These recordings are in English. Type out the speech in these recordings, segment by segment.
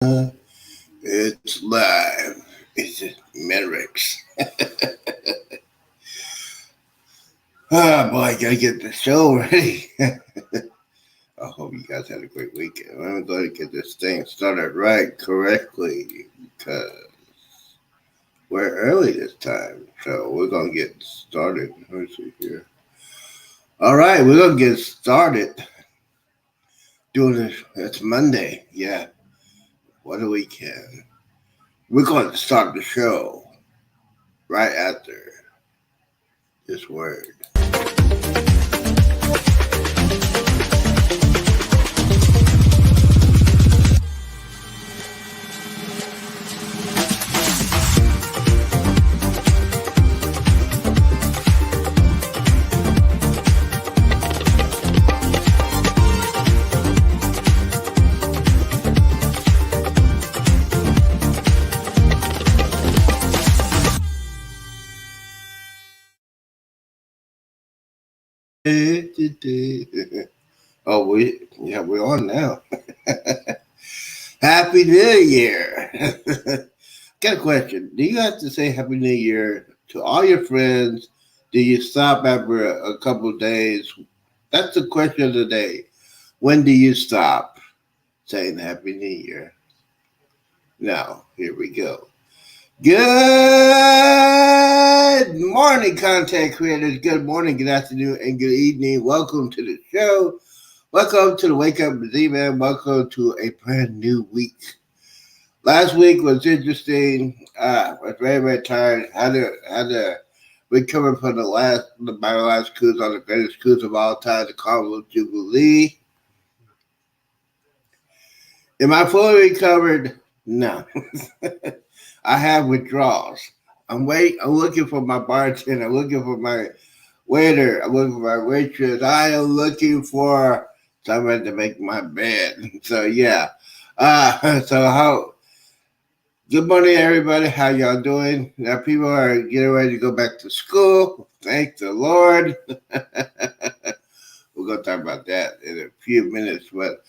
It's live. It's Merrick's. Boy, I gotta get the show ready. I hope you guys had a great weekend. I'm going to get this thing started right correctly because we're early this time. So we're going to get started. Let me see here. All right, we're going to get started doing this. It's Monday. Yeah, what a weekend. We're going to start the show right after this word. Oh, we're on now. Happy New Year. Got a question. Do you have to say Happy New Year to all your friends? Do you stop after a couple of days? That's the question of the day. When do you stop saying Happy New Year? Now, here we go. Good morning, content creators. Good morning, good afternoon, and good evening. Welcome to the show. Welcome to the Wake Up with Zeeman. Welcome to a brand new week. Last week was interesting. I was very, very tired. Had to recover from my last cruise on the greatest cruise of all time, the Carnival Jubilee. Am I fully recovered? No. I have withdrawals. I'm looking for my bartender. I'm looking for my waiter. I'm looking for my waitress. I am looking for someone to make my bed. So yeah. So how? Good morning, everybody. How y'all doing? Now people are getting ready to go back to school. Thank the Lord. We're gonna talk about that in a few minutes, but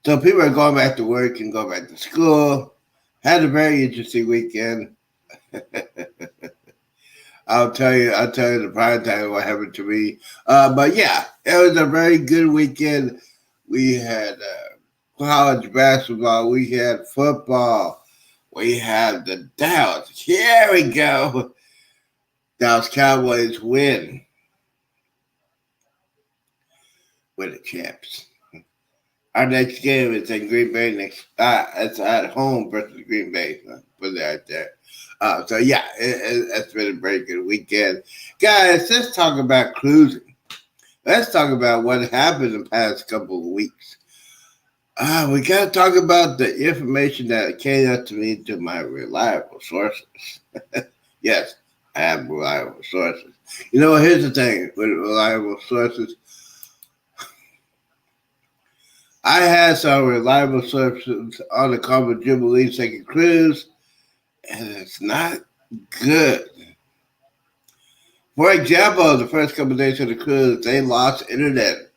so people are going back to work and going back to school. Had a very interesting weekend. I'll tell you the prime time what happened to me. But yeah, it was a very good weekend. We had college basketball, we had football, we had the Dallas. Here we go. Dallas Cowboys win. We're the champs. Our next game is in Green Bay. It's at home versus Green Bay. Put that right there. So yeah, it's been a very good weekend, guys. Let's talk about cruising. Let's talk about what happened in the past couple of weeks. We got to talk about the information that came up to me to my reliable sources. Yes, I have reliable sources. You know, here's the thing with reliable sources. I had some reliable sources on the Carnival Jubilee second cruise, and it's not good. For example, the first couple of days of the cruise, they lost internet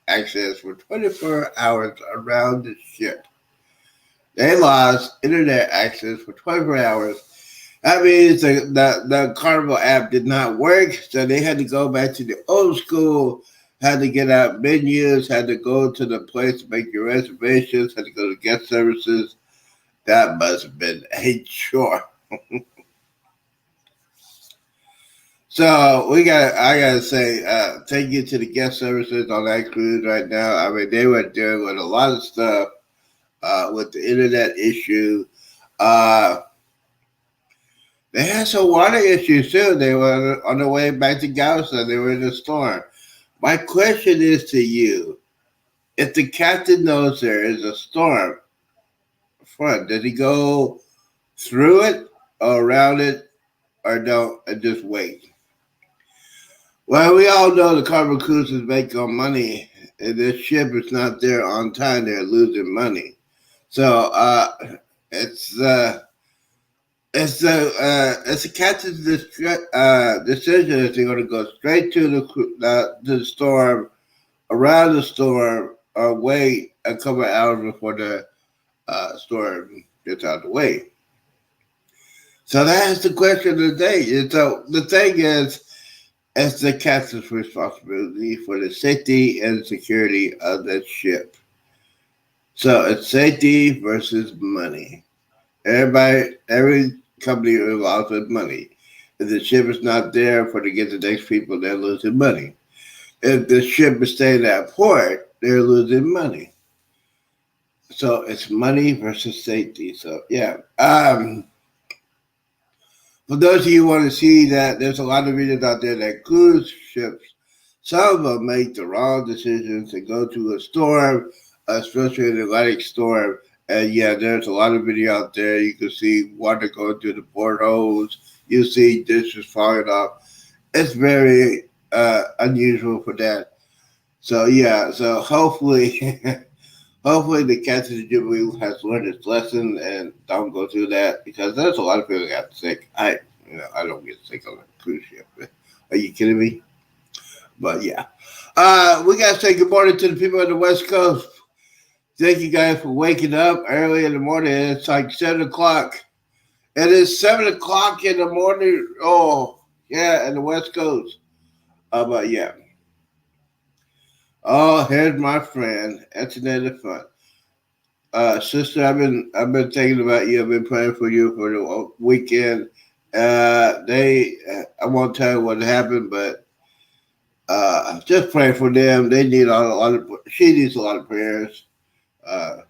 access for 24 hours around the ship. They lost internet access for 24 hours. That means the Carnival app did not work, so they had to go back to the old school, had to get out menus, had to go to the place to make your reservations, had to go to guest services. That must have been a chore. So I gotta say, thank you to the guest services on that cruise right now. I mean, they were dealing with a lot of stuff with the internet issue. They had some water issues too. They were on the way back to Galveston. They were in a storm. My question is to you: if the captain knows there is a storm front, does he go through it or around it, or don't and just wait? Well, we all know the Carnival Cruises make money, and this ship is not there on time. They're losing money. So it's it's a captain's decision if they're going to go straight to the storm, around the storm, or wait a couple of hours before the storm gets out of the way. So that's the question of the day. And so the thing is, it's the captain's responsibility for the safety and security of the ship. So it's safety versus money. Every company involved with money. If the ship is not there for to get the next people, they're losing money. If the ship is staying at port, they're losing money. So it's money versus safety. So yeah. For those of you who want to see that, there's a lot of videos out there that cruise ships, some of them make the wrong decisions and go to a storm, especially an Atlantic storm. And yeah, there's a lot of video out there. You can see water going through the portholes. You see dishes falling off. It's very unusual for that. So yeah, so hopefully, hopefully the Captain Jubilee has learned its lesson and don't go through that because there's a lot of people that got sick. I don't get sick on a cruise ship. Are you kidding me? But yeah, we gotta say good morning to the people on the West Coast. Thank you guys for waking up early in the morning. It's like 7 o'clock. It is 7 o'clock in the morning. Oh yeah, in the West Coast. But yeah. Oh, here's my friend, Antoinette Fun. Sister, I've been thinking about you. I've been praying for you for the weekend. I won't tell you what happened, but just pray for them. They need she needs a lot of prayers. Uh,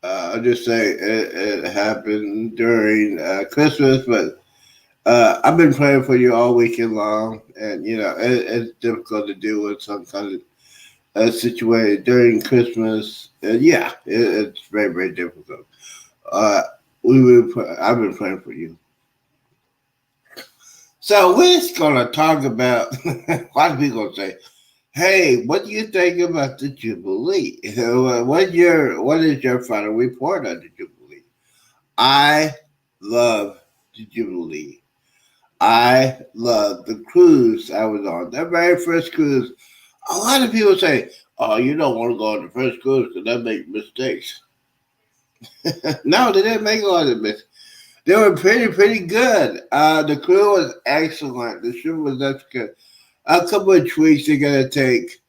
I just say it happened during Christmas, but I've been praying for you all weekend long, and it's difficult to deal with some kind of situation during Christmas. And yeah, it's very very difficult. Uh, I've been praying for you. So we're just gonna talk about. A lot of people say, "Hey, what do you think about the Jubilee? What is your final report on the Jubilee?" I love the Jubilee. I love the cruise I was on. That very first cruise. A lot of people say, "Oh, you don't want to go on the first cruise because they make mistakes." No, they didn't make a lot of mistakes. They were pretty good. The crew was excellent. The ship was that's good. A couple of tweaks they gotta take.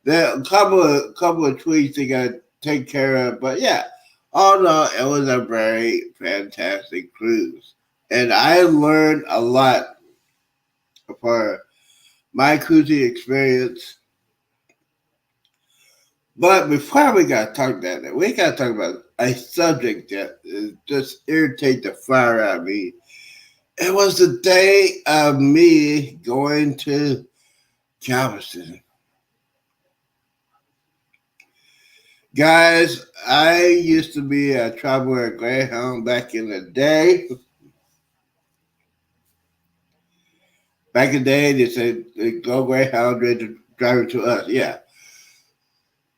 There a couple of tweaks they gotta take care of. But yeah, all in all, it was a very fantastic cruise, and I learned a lot for my cruising experience. But before we got to talk about that, we got to talk about a subject that just irritates the fire out of me. It was the day of me going to Galveston. Guys, I used to be a traveler at Greyhound back in the day. Back in the day, they said, go Greyhound, drive to us. Yeah.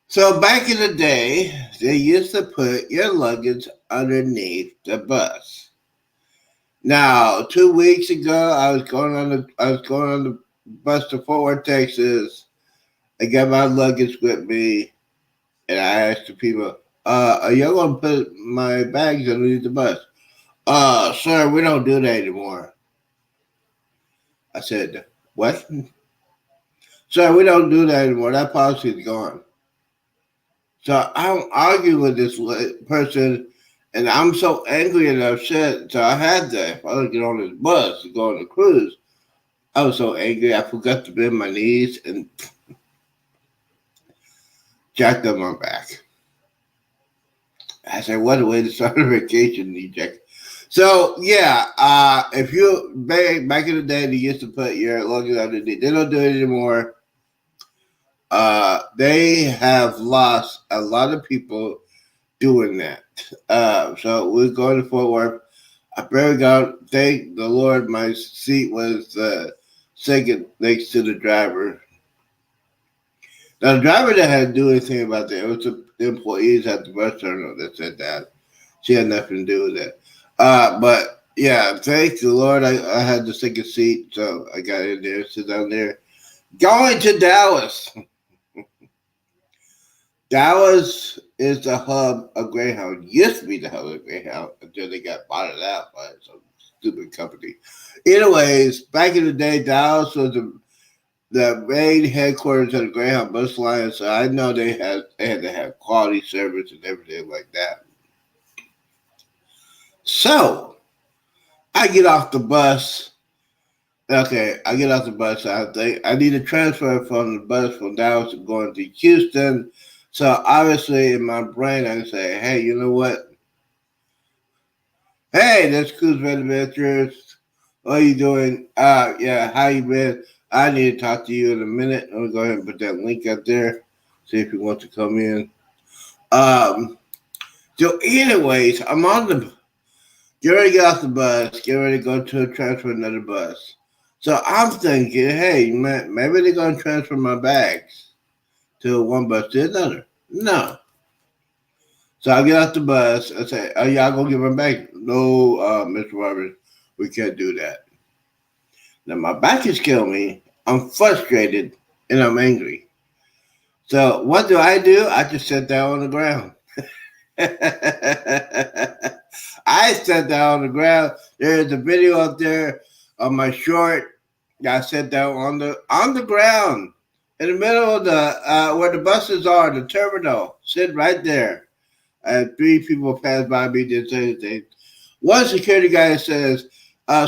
So back in the day, they used to put your luggage underneath the bus. Now, 2 weeks ago, I was going on the bus to Fort Worth, Texas. I got my luggage with me, and I asked the people, "Are y'all gonna put my bags underneath the bus?" Sir, we don't do that anymore. I said, "What?" Sir, we don't do that anymore. That policy is gone. So I'm arguing with this person, and I'm so angry and upset. So I had to, if I was get on this bus to go on the cruise, I was so angry I forgot to bend my knees and jacked up my back. I said, "What a way to start a vacation, eject." So yeah, if you back in the day, they used to put your luggage underneath. They don't do it anymore. They have lost a lot of people doing that. So we're going to Fort Worth. I barely got. Thank the Lord, my seat was second next to the driver. Now the driver didn't have to do anything about that. It was the employees at the bus terminal that said that. She had nothing to do with it. But yeah, thank the Lord, I had the second seat, so I got in there, sit down there. Going to Dallas. Dallas is the hub of Greyhound. Used to be the hub of Greyhound until they got bought out by some stupid company. Anyways, back in the day, Dallas was the main headquarters of the Greyhound bus line, so I know they had to have quality service and everything like that. So I get off the bus. Okay, I get off the bus. I think I need to transfer from the bus from Dallas to going to Houston. So obviously, in my brain, I can say, "Hey, you know what? Hey, that's Cruise Adventures. What are you doing? Yeah, how you been? I need to talk to you in a minute. I'm gonna go ahead and put that link up there. See if you want to come in. Um, so, anyways, I'm on the get ready to get off the bus. Get ready to go to a transfer another bus. So I'm thinking, hey, man, maybe they're gonna transfer my bags to one bus to another. No. So I get off the bus. I say, "Oh, y'all gonna give them back?" No, Mr. Roberts, we can't do that. Now my back is killing me. I'm frustrated and I'm angry. So what do? I just sit down on the ground. I sat down on the ground. There's a video up there of my short. I sat down on the ground in the middle of the where the buses are, the terminal. Sit right there. And three people passed by me, didn't say anything. One security guy says,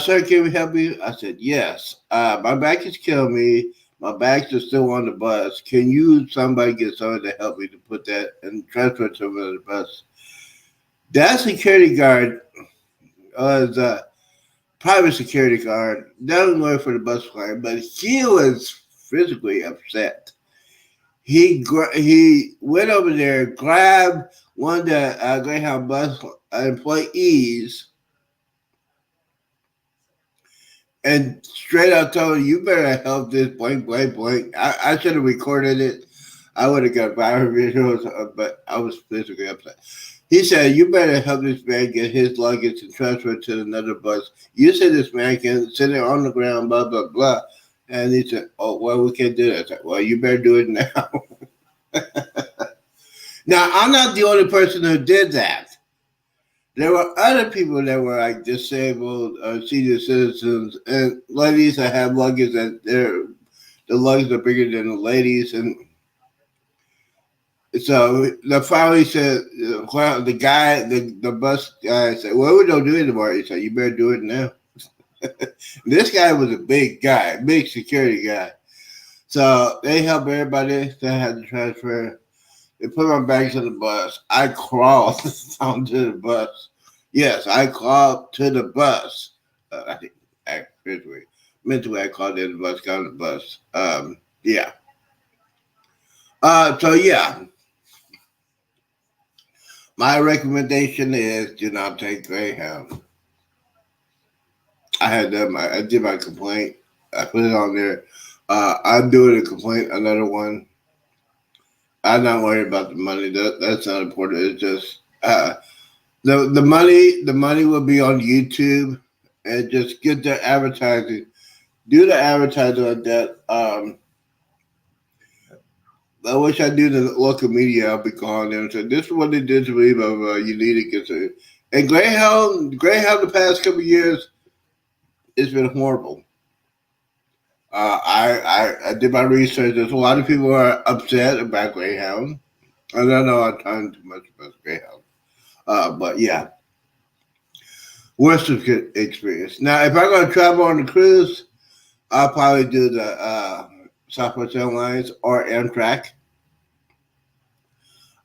"Sir, can we help you?" I said, "Yes. My back is killing me. My bags are still on the bus. Can you, somebody, get somebody to help me to put that and transfer it to the bus?" That security guard was a private security guard, doesn't work for the bus line, but he was physically upset. He went over there, grabbed one of the Greyhound bus employees, and straight out told him, "You better help this blank, blank, blank." I should have recorded it. I would have got viral videos, but I was physically upset. He said, "You better help this man get his luggage and transfer it to another bus. You said this man can sit there on the ground, blah, blah, blah." And he said, "Oh, well, we can't do that." I said, "Well, you better do it now." Now, I'm not the only person who did that. There were other people that were like disabled senior citizens and ladies that have luggage that the luggage are bigger than the ladies. And so the finally said, the guy, the bus guy said, "Well, we don't do it anymore." He said, "You better do it now." This guy was a big guy, big security guy. So they helped everybody that had to transfer. They put my bags on the bus. I crawled onto the bus. Yes, I crawled to the bus. I think physically, mentally, I crawled in the bus, got on the bus. Yeah. So yeah, my recommendation is do not take Greyhound. I did my complaint. I put it on there. I'm doing a complaint, another one. I'm not worried about the money. That's not important. It's just the money will be on YouTube, and just get the advertising. Do the advertising on that. I wish I knew the local media. I'll be calling them and say, "This is what they did to me, but you need to get to." And Greyhound, the past couple of years, it's been horrible. I did my research. There's a lot of people who are upset about Greyhound. I don't know I'm talking too much about Greyhound. But yeah, worst experience. Now, if I'm going to travel on the cruise, I'll probably do the Southwest Airlines or Amtrak.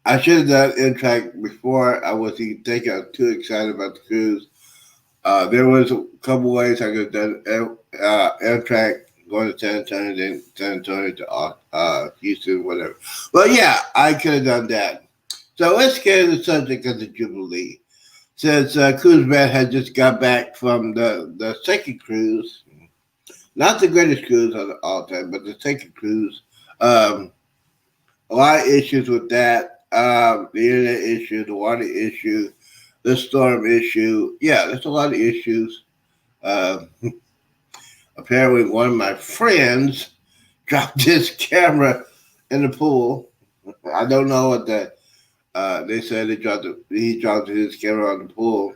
I should have done Amtrak before. I was thinking I was too excited about the cruise. There was a couple ways I could have done Amtrak going to San Antonio, then San Antonio to Houston, whatever. But yeah, I could have done that. So let's get into the subject of the Jubilee. Since Cruise Man had just got back from the second cruise, not the greatest cruise of all time, but the second cruise. Um, a lot of issues with that. The internet issue, the water issue, the storm issue. Yeah, there's a lot of issues. Uh, Apparently, one of my friends dropped his camera in the pool. I don't know what that. They said he dropped his camera on the pool,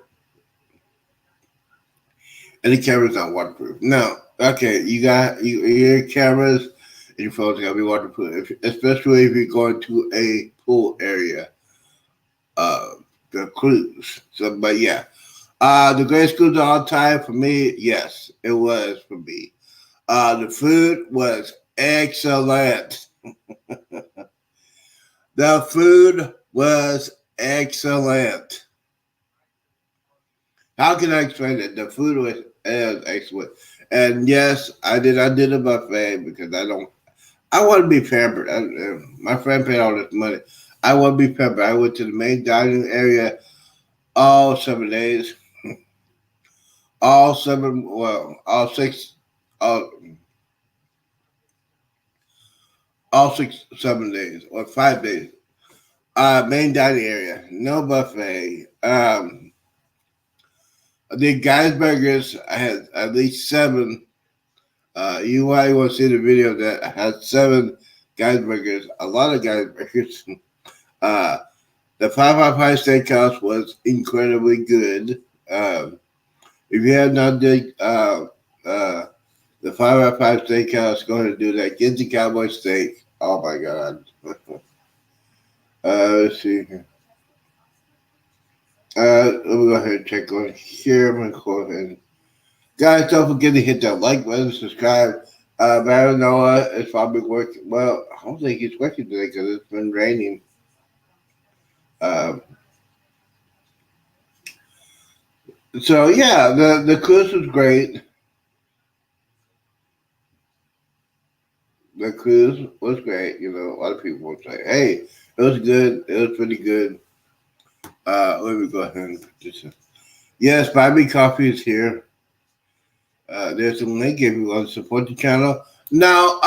and the camera's not waterproof. No, okay, your cameras and your phones gotta be waterproof, especially if you're going to a pool area, uh, the cruise. So, but yeah, the greatest cruise of all time for me, yes, it was for me. The food was excellent. The food was excellent. How can I explain it? The food was excellent. And yes, I did a buffet because I don't. I want to be pampered. My friend paid all this money. I want to be pampered. I went to the main dining area all 7 days. All seven. Well, all six. All, all 6, 7 days or 5 days. Main dining area. No buffet. The guys burgers. I had at least seven. You might want to see the video that has seven guys burgers, a lot of guys burgers. Uh, the 555 steakhouse was incredibly good. If you have not did the 555 steakhouse, go ahead and do that. Get the cowboy steak. Oh my god. Let's see. Let me go ahead and check on here. I'm gonna go ahead. Guys, don't forget to hit that like button, subscribe. Baron Noah is probably working. Well, I don't think he's working today because it's been raining. Um, so yeah, the cruise was great. The cruise was great. You know, a lot of people will say, "Hey, it was good. It was pretty good." Let me go ahead and put this in. Yes, Buy Me Coffee is here. There's a link if you want to support the channel. Now,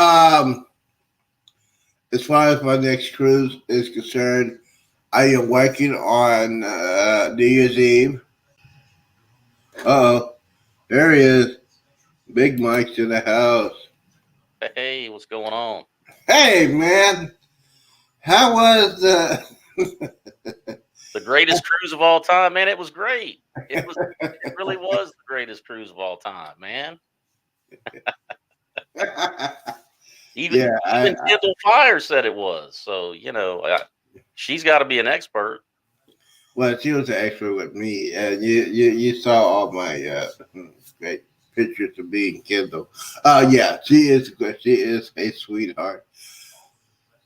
as far as my next cruise is concerned, I am working on New Year's Eve. Oh, there he is. Big Mike's in the house. Hey, what's going on? Hey, man. How was The greatest cruise of all time, man. It was great. It really was the greatest cruise of all time, man. Even yeah, even Kendall Fire said it was. So she's got to be an expert. well, she was an expert with me, and you saw all my great pictures of being Kendall. Yeah, she is good. She is a sweetheart.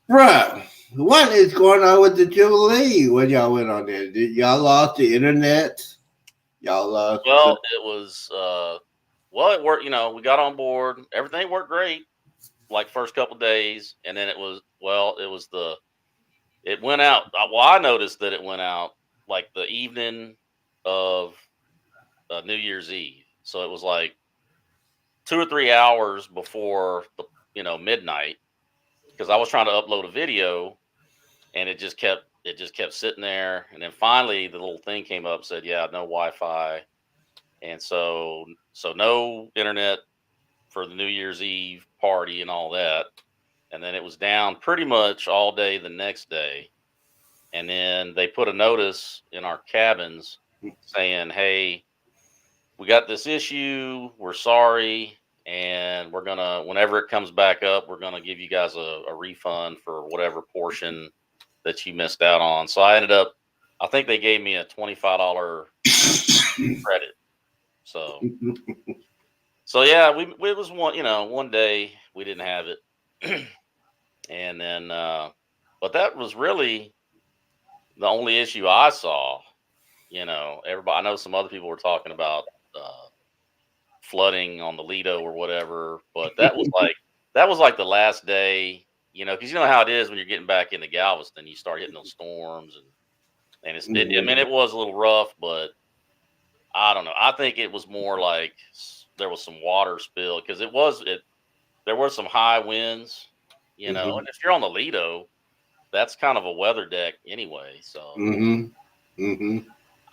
Bruh, what is going on with the Jubilee when y'all went on there? Did y'all lost the internet? Y'all lost Well, it was it worked. We got on board. Everything worked great. Like first couple days, and then it went out. Well, I noticed that it went out like the evening of New Year's Eve. So it was like 2 or 3 hours before the midnight, because I was trying to upload a video, and it just kept sitting there, and then finally the little thing came up, said yeah, no Wi-Fi, and so no internet for the New Year's Eve party and all that, and then it was down pretty much all day the next day, and then they put a notice in our cabins saying, hey, we got this issue. We're sorry. And we're going to, whenever it comes back up, we're going to give you guys a refund for whatever portion that you missed out on. So I think they gave me a $25 credit. So yeah, it was one day we didn't have it. And then, but that was really the only issue I saw. Everybody, I know some other people were talking about, uh, flooding on the Lido or whatever, but that was like the last day, because you know how it is when you're getting back into Galveston, you start hitting those storms, and I mean, it was a little rough, but I don't know. I think it was more like there was some water spill, because there were some high winds, and if you're on the Lido, that's kind of a weather deck anyway. So Mm-hmm. Mm-hmm.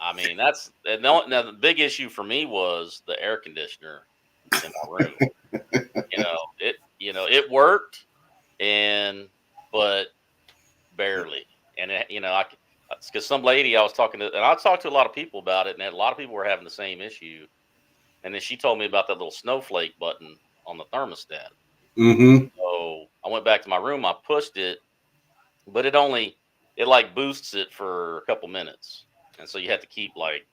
I mean, now the big issue for me was the air conditioner in my room. It worked, and but barely. And because some lady I was talking to, and I talked to a lot of people about it, and a lot of people were having the same issue. And then she told me about that little snowflake button on the thermostat. Mm-hmm. So I went back to my room, I pushed it, but it like boosts it for a couple minutes. And so you have to keep like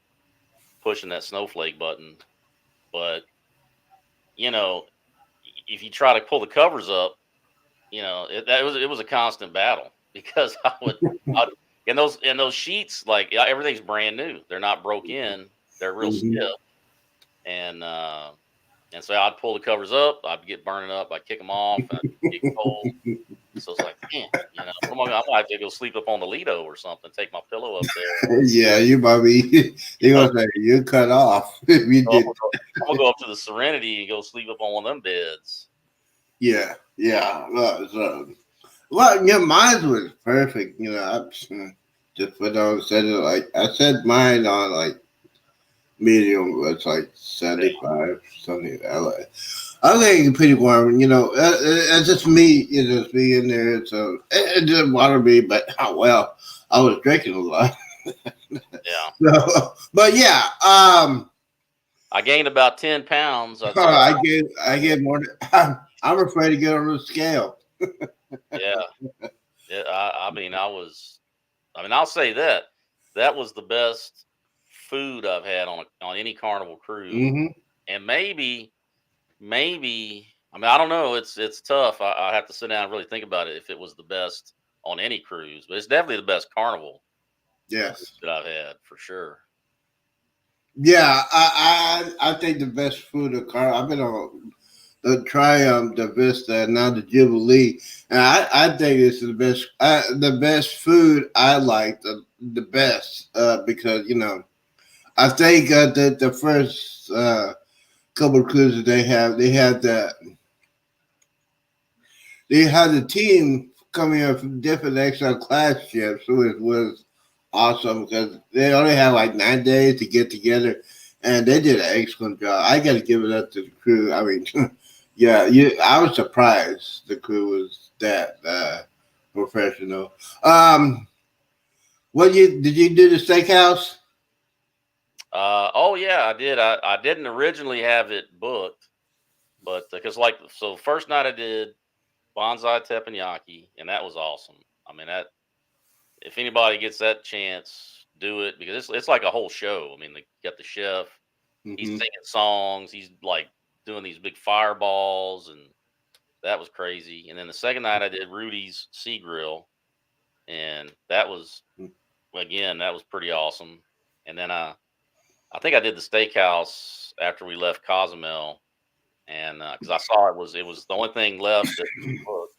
pushing that snowflake button. But, you know, if you try to pull the covers up, it was a constant battle because I and those sheets, like, everything's brand new. They're not broke in. They're real Mm-hmm. stiff. And so I'd pull the covers up, I'd get burning up, I'd kick them off, and I'd get cold. So it's like, man, I might have to go sleep up on the Lido or something, take my pillow up there. Yeah, you might be. You You're know, gonna say you cut off if you so I'm did. gonna go, I'm gonna go up to the Serenity and go sleep up on one of them beds. Yeah, yeah. Well, yeah, mine was perfect. Just put on set it like I set mine on like medium. Was like Yeah, 75 something like that. I think it's pretty warm. It's just me. It's just me in there. So it didn't bother me, but well, I was drinking a lot. yeah. So, but yeah, I gained about 10 pounds. I'd say. I get more. I'm afraid to get on the scale. Yeah, yeah. I'll say that was the best food I've had on any Carnival cruise, Hmm. and maybe. I don't know. It's tough. I have to sit down and really think about it if it was the best on any cruise, but it's definitely the best Carnival cruise Yes. that I've had for sure. Yeah, I think the best food of car. I've been on the Triumph, the Vista, and now the Jubilee, and I think it's the best food I like the best because I think the first couple of cruises they had the team coming in from different extra class ships, so it was awesome because they only had like 9 days to get together, and they did an excellent job. I got to give it up to the crew. I mean, yeah, I was surprised the crew was that professional. What did you do the steakhouse? Oh yeah, I did. I didn't originally have it booked, but because first night I did bonsai teppanyaki, and that was awesome. I mean, that if anybody gets that chance, do it because it's like a whole show. I mean, they got the chef, he's Hmm. singing songs, he's like doing these big fireballs, and that was crazy. And then the second night I did Rudy's Sea Grill, and that was again that was pretty awesome. And then I think I did the steakhouse after we left Cozumel, and because I saw it was the only thing left that was booked.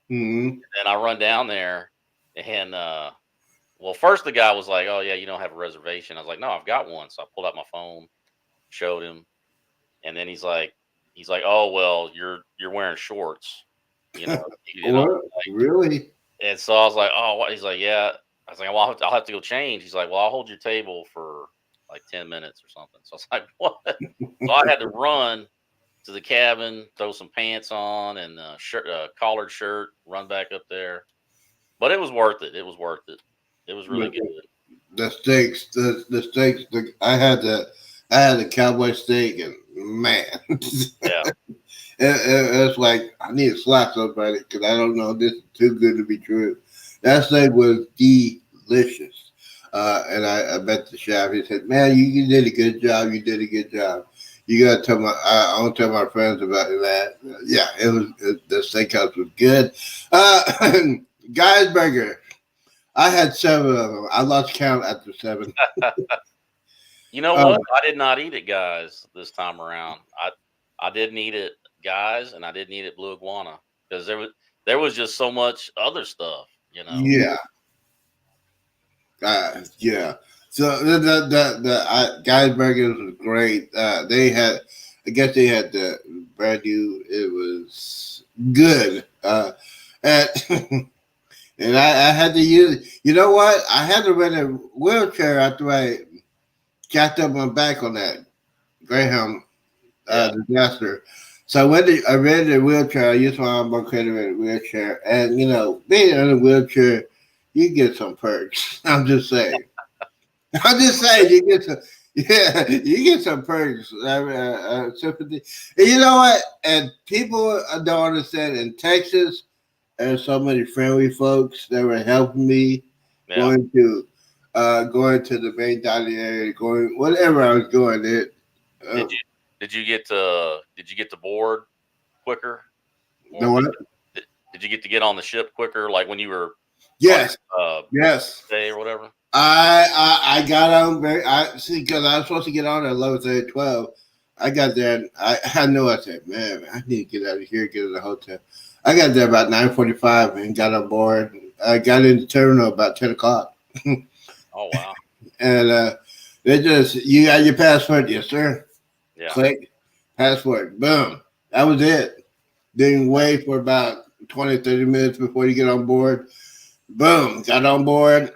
Hmm. And I run down there, and well, first the guy was like, "Oh yeah, you don't have a reservation." I was like, "No, I've got one." So I pulled out my phone, showed him, and then he's like, "Oh well, you're wearing shorts, you know, you know." What really? And so I was like, "Oh, what?" He's like, "Yeah." I was like, "Well, I'll have to go change." He's like, "Well, I'll hold your table for like 10 minutes or something." So I was like, "What?" So I had to run to the cabin, throw some pants on and collared shirt, run back up there. But it was worth it. It was worth it. It was really But good. the steaks, the steaks. I had the cowboy steak, and man, Yeah. it's like I need to slap somebody because I don't know. This is too good to be true. That steak was delicious, and I bet the chef. He said, "Man, you did a good job. You did a good job. You gotta tell I want to tell my friends about that." Yeah, the steakhouse was good. Guy's Burger. I had seven of them. I lost count after seven. You know Um, what? I did not eat it, guys, this time around. I didn't eat it, guys, and I didn't eat it blue iguana because there was just so much other stuff. yeah, yeah. So the Guy's Burgers was great. I guess they had the brand new. It was good. And and I had to use. You know what? I had to rent a wheelchair after I jacked up my back on that Greyhound Yeah. disaster. So I rented a wheelchair. I used my arm credit wheelchair, and being in a wheelchair. you get some perks. I'm just saying. I'm just saying you get some. Yeah, you get some perks. Sympathy. And you know what? And people don't understand. In Texas, there's so many friendly folks that were helping me Yeah. going to the main dining area, going whatever I was going. Uh, Did you did you get to board quicker, the or what? did you get to get on the ship quicker, like when you were on Yes, your yes. day or whatever? I got on very. I see because I was supposed to get on at 11:30, 12. I got there and I knew. I said, man, I need to get out of here, get to the hotel. I got there about 9:45 and got on board. I got in the terminal about 10 o'clock, Oh wow. and they just you got your passport, yes sir. Yeah. Click passport, boom. That was it. Didn't wait for about 20, 30 minutes before you get on board. Boom, got on board.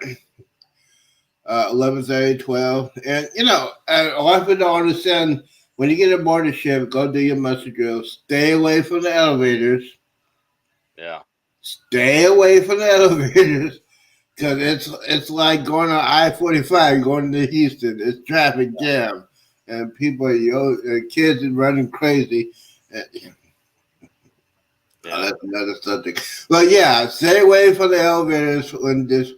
11:30, 12. And, a lot of people don't understand when you get aboard the ship, go do your muster drill. Stay away from the elevators. Yeah. Stay away from the elevators because it's like going on I-45 going to Houston. It's traffic jam. And people, kids are running crazy. Yeah. That's another subject. But yeah, stay away from the elevators when this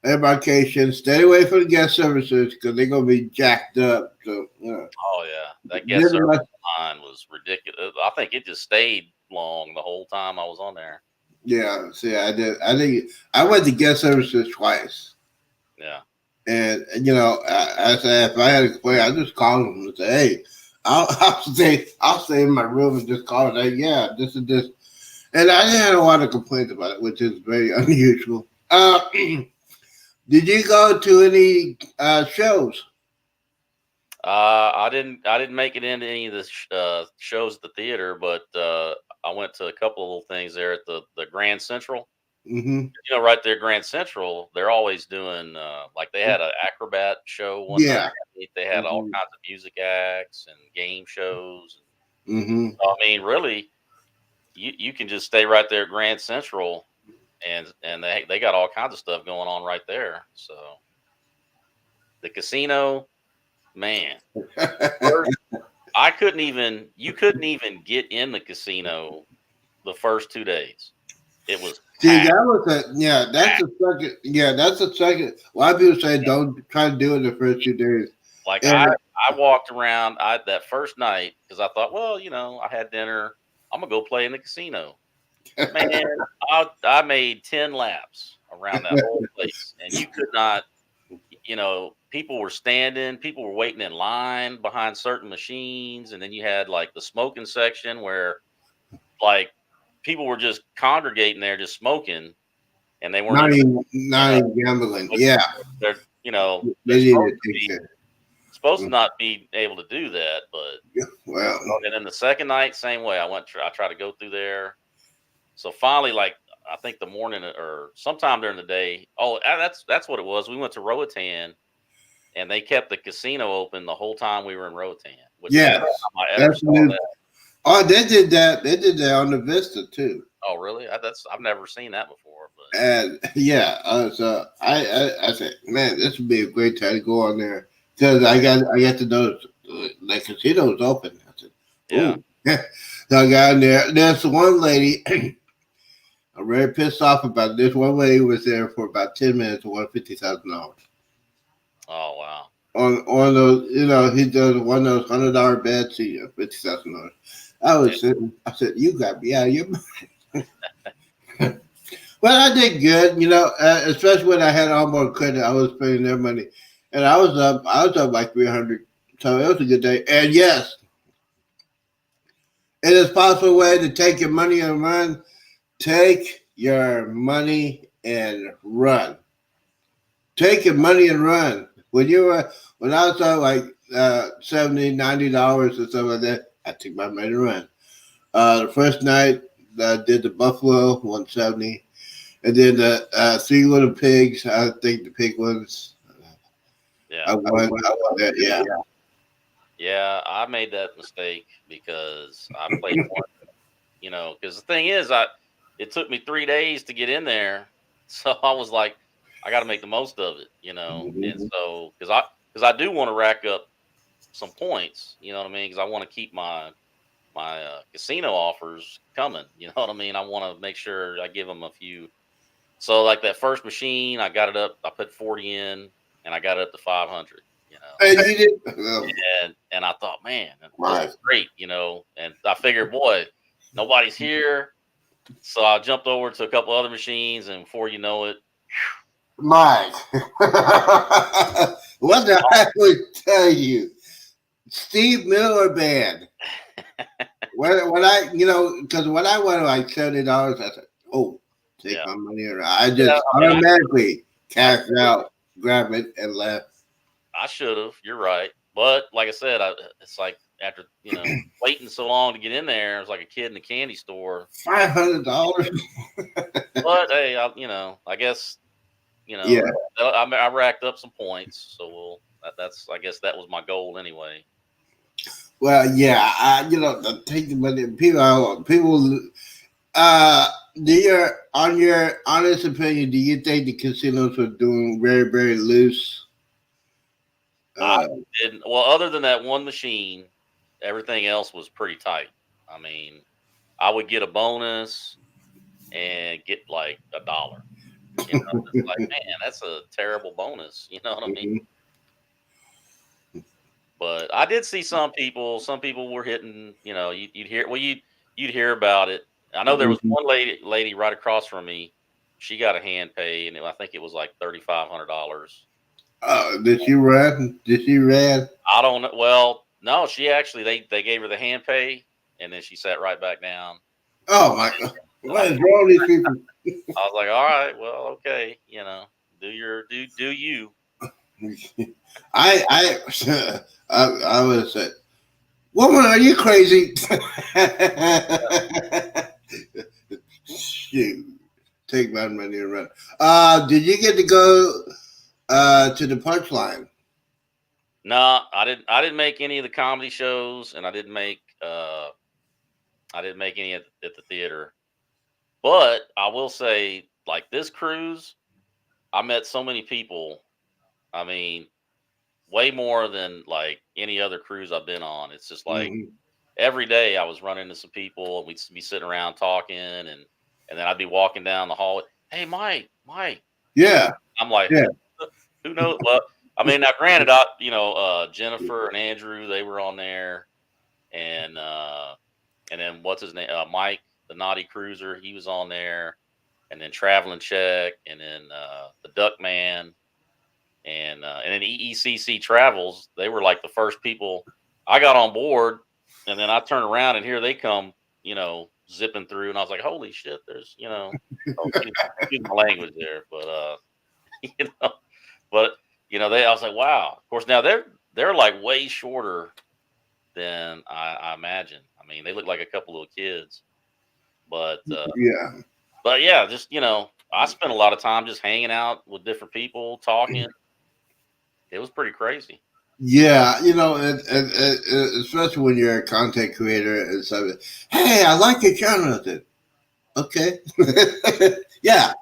embarkation. Stay away from the guest services because they're gonna be jacked up. So Oh yeah. That guest never service much. line was ridiculous. I think it just stayed long the whole time I was on there. Yeah, see, I did. I think I went to guest services twice, Yeah. and I said if I had a complaint, I just call them and say, "Hey, I'll stay in my room and just call it. Like, yeah, this is this." And I didn't have a lot of complaints about it, which is very unusual. Did you go to any shows? I didn't make it into any of the shows at the theater, but I went to a couple of little things there at the Grand Central. Mm-hmm. Right there, Grand Central, they're always doing like they had an acrobat show one night. Yeah. They had all Mm-hmm. kinds of music acts and game shows. Mm-hmm. I mean, really, you can just stay right there at Grand Central, and they got all kinds of stuff going on right there. So the casino, man, first I couldn't even you couldn't even get in the casino the first 2 days. It was See, packed. that was a yeah. That's the second. Yeah, that's the second. A lot of people say don't try to do it the first 2 days. Like I And I walked around that first night because I thought, well, I had dinner. I'm gonna go play in the casino. Man, I made 10 laps around that whole place, and you could not. People were standing, people were waiting in line behind certain machines, and then you had like the smoking section where like people were just congregating there, just smoking, and they weren't not even. even You not know, even gambling. but Yeah, they're they need supposed to to take be that. supposed to not be able to do that, but Well, and then the second night, same way. I tried to go through there. So finally, like I think the morning or sometime during the day. Oh, that's what it was. We went to Roatan, and they kept the casino open the whole time we were in Roatan, which is the yeah, first time I ever that's saw new. that. Oh, they did that. They did that on the Vista too. Oh, really? I've never seen that before. But And yeah, so I said, man, this would be a great time to go on there because I got to know the casino was open. I said, yeah, ooh. So I got in there. There's one lady. I'm very pissed off about it. This one lady was there for about 10 minutes and won $50,000 oh wow, on those. He does one of those $100 bets. He $50,000. I yeah, was sitting. I said, "You got me out of your mind." Well, I did good. Especially when I had onboard credit, I was paying their money, and I was up. I was up like 300. So it was a good day. And yes, it is possible way to take your money and run. Take your money and run. Take your money and run. When I was on like $70, $90 or something like that, I took my money and run. The first night I did the Buffalo 170, and then the Three Little Pigs. I think the pig ones. yeah, I won. I won that. Yeah. yeah. I made that mistake because I played one. Because the thing is, it took me 3 days to get in there, so I was like, I got to make the most of it, And Mhm. so because I do want to rack up some points, you know what I mean? Because I want to keep my casino offers coming. You know what I mean? I want to make sure I give them a few. So like that first machine, I got it up. I put 40 in, and I got it up to 500. And you did. Oh, And I thought, man, this my, is great. And I figured, boy, nobody's here. So I jumped over to a couple other machines, and before you know it, Mike. What the heck would tell you? Steve Miller Band. When I, because when I went like $70, I said, "Oh, take yeah, my money around." I yeah. just I mean, automatically I cashed out, grab it, and left. I should have. You're right. But like I said, it's like after waiting so long to get in there, it was like a kid in a candy store. $500. But hey, I guess Yeah. I racked up some points, so that's I guess that was my goal anyway. Well, yeah. Take the money. People. Do on your honest opinion, do you think the casinos are doing very, very loose? I Uh, didn't. Well, other than that one machine, everything else was pretty tight. I mean, I would get a bonus and get like $1. It's like, man, that's a terrible bonus. You know what I mean? mhm. But I did see some people. Some people were hitting. You'd hear. Well, you'd hear about it. I know there was Mhm. one lady right across from me. She got a hand pay, and I think it was like $3,500. Did she run? Did she run? I don't know. Well, no, she actually they gave her the hand pay, and then she sat right back down. Oh my God! And I What is wrong with these people? was like, all right, well, okay, do you? I would have said, "Woman, are you crazy?" Shoot, take my money and run. Did you get to go to the punchline? No, I didn't. I didn't make any of the comedy shows, and I didn't make any at the theater. But I will say, like this cruise, I met so many people. I mean, way more than like any other cruise I've been on. It's just like Hmm. every day I was running into some people, and we'd be sitting around talking, and then I'd be walking down the hallway. Hey, Mike, you know, Yeah, I'm like, yeah. who knows? Well, I mean, now granted, Jennifer and Andrew, they were on there, and and then what's his name, Mike, the Naughty Cruiser, he was on there, and then Traveling Check, and then the Duck Man, and then EECC Travels. They were like the first people I got on board, and then I turned around and here they come, zipping through, and I was like, holy shit, there's oh, excuse my language there, but you know, but I was like, wow. Of course, now they're like way shorter than I imagine. I mean, they look like a couple little kids, but Yeah. yeah, just I spent a lot of time just hanging out with different people, talking. It was pretty crazy. Yeah, especially when you're a content creator and stuff. Hey, I like your channel. I said, okay. Yeah.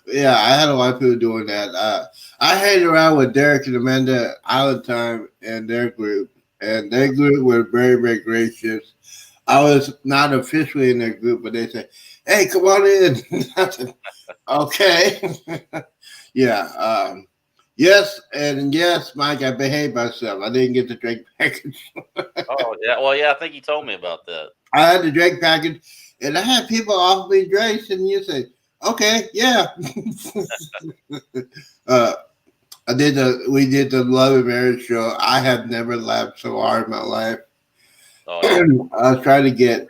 Yeah, I had a lot of people doing that. I hang around with Derek and Amanda Island Time and their group, and their group were very, very gracious. I was not officially in their group, but they said, hey, come on in. I said, okay. Yeah. Yes, and yes, Mike, I behaved myself. I didn't get the drink package. Oh yeah, well yeah, I think you told me about that. I had the drink package, and I had people offer me drinks, and you say, "Okay, yeah." uh, we did the Love and Marriage show. I have never laughed so hard in my life. Oh yeah, I was trying to get,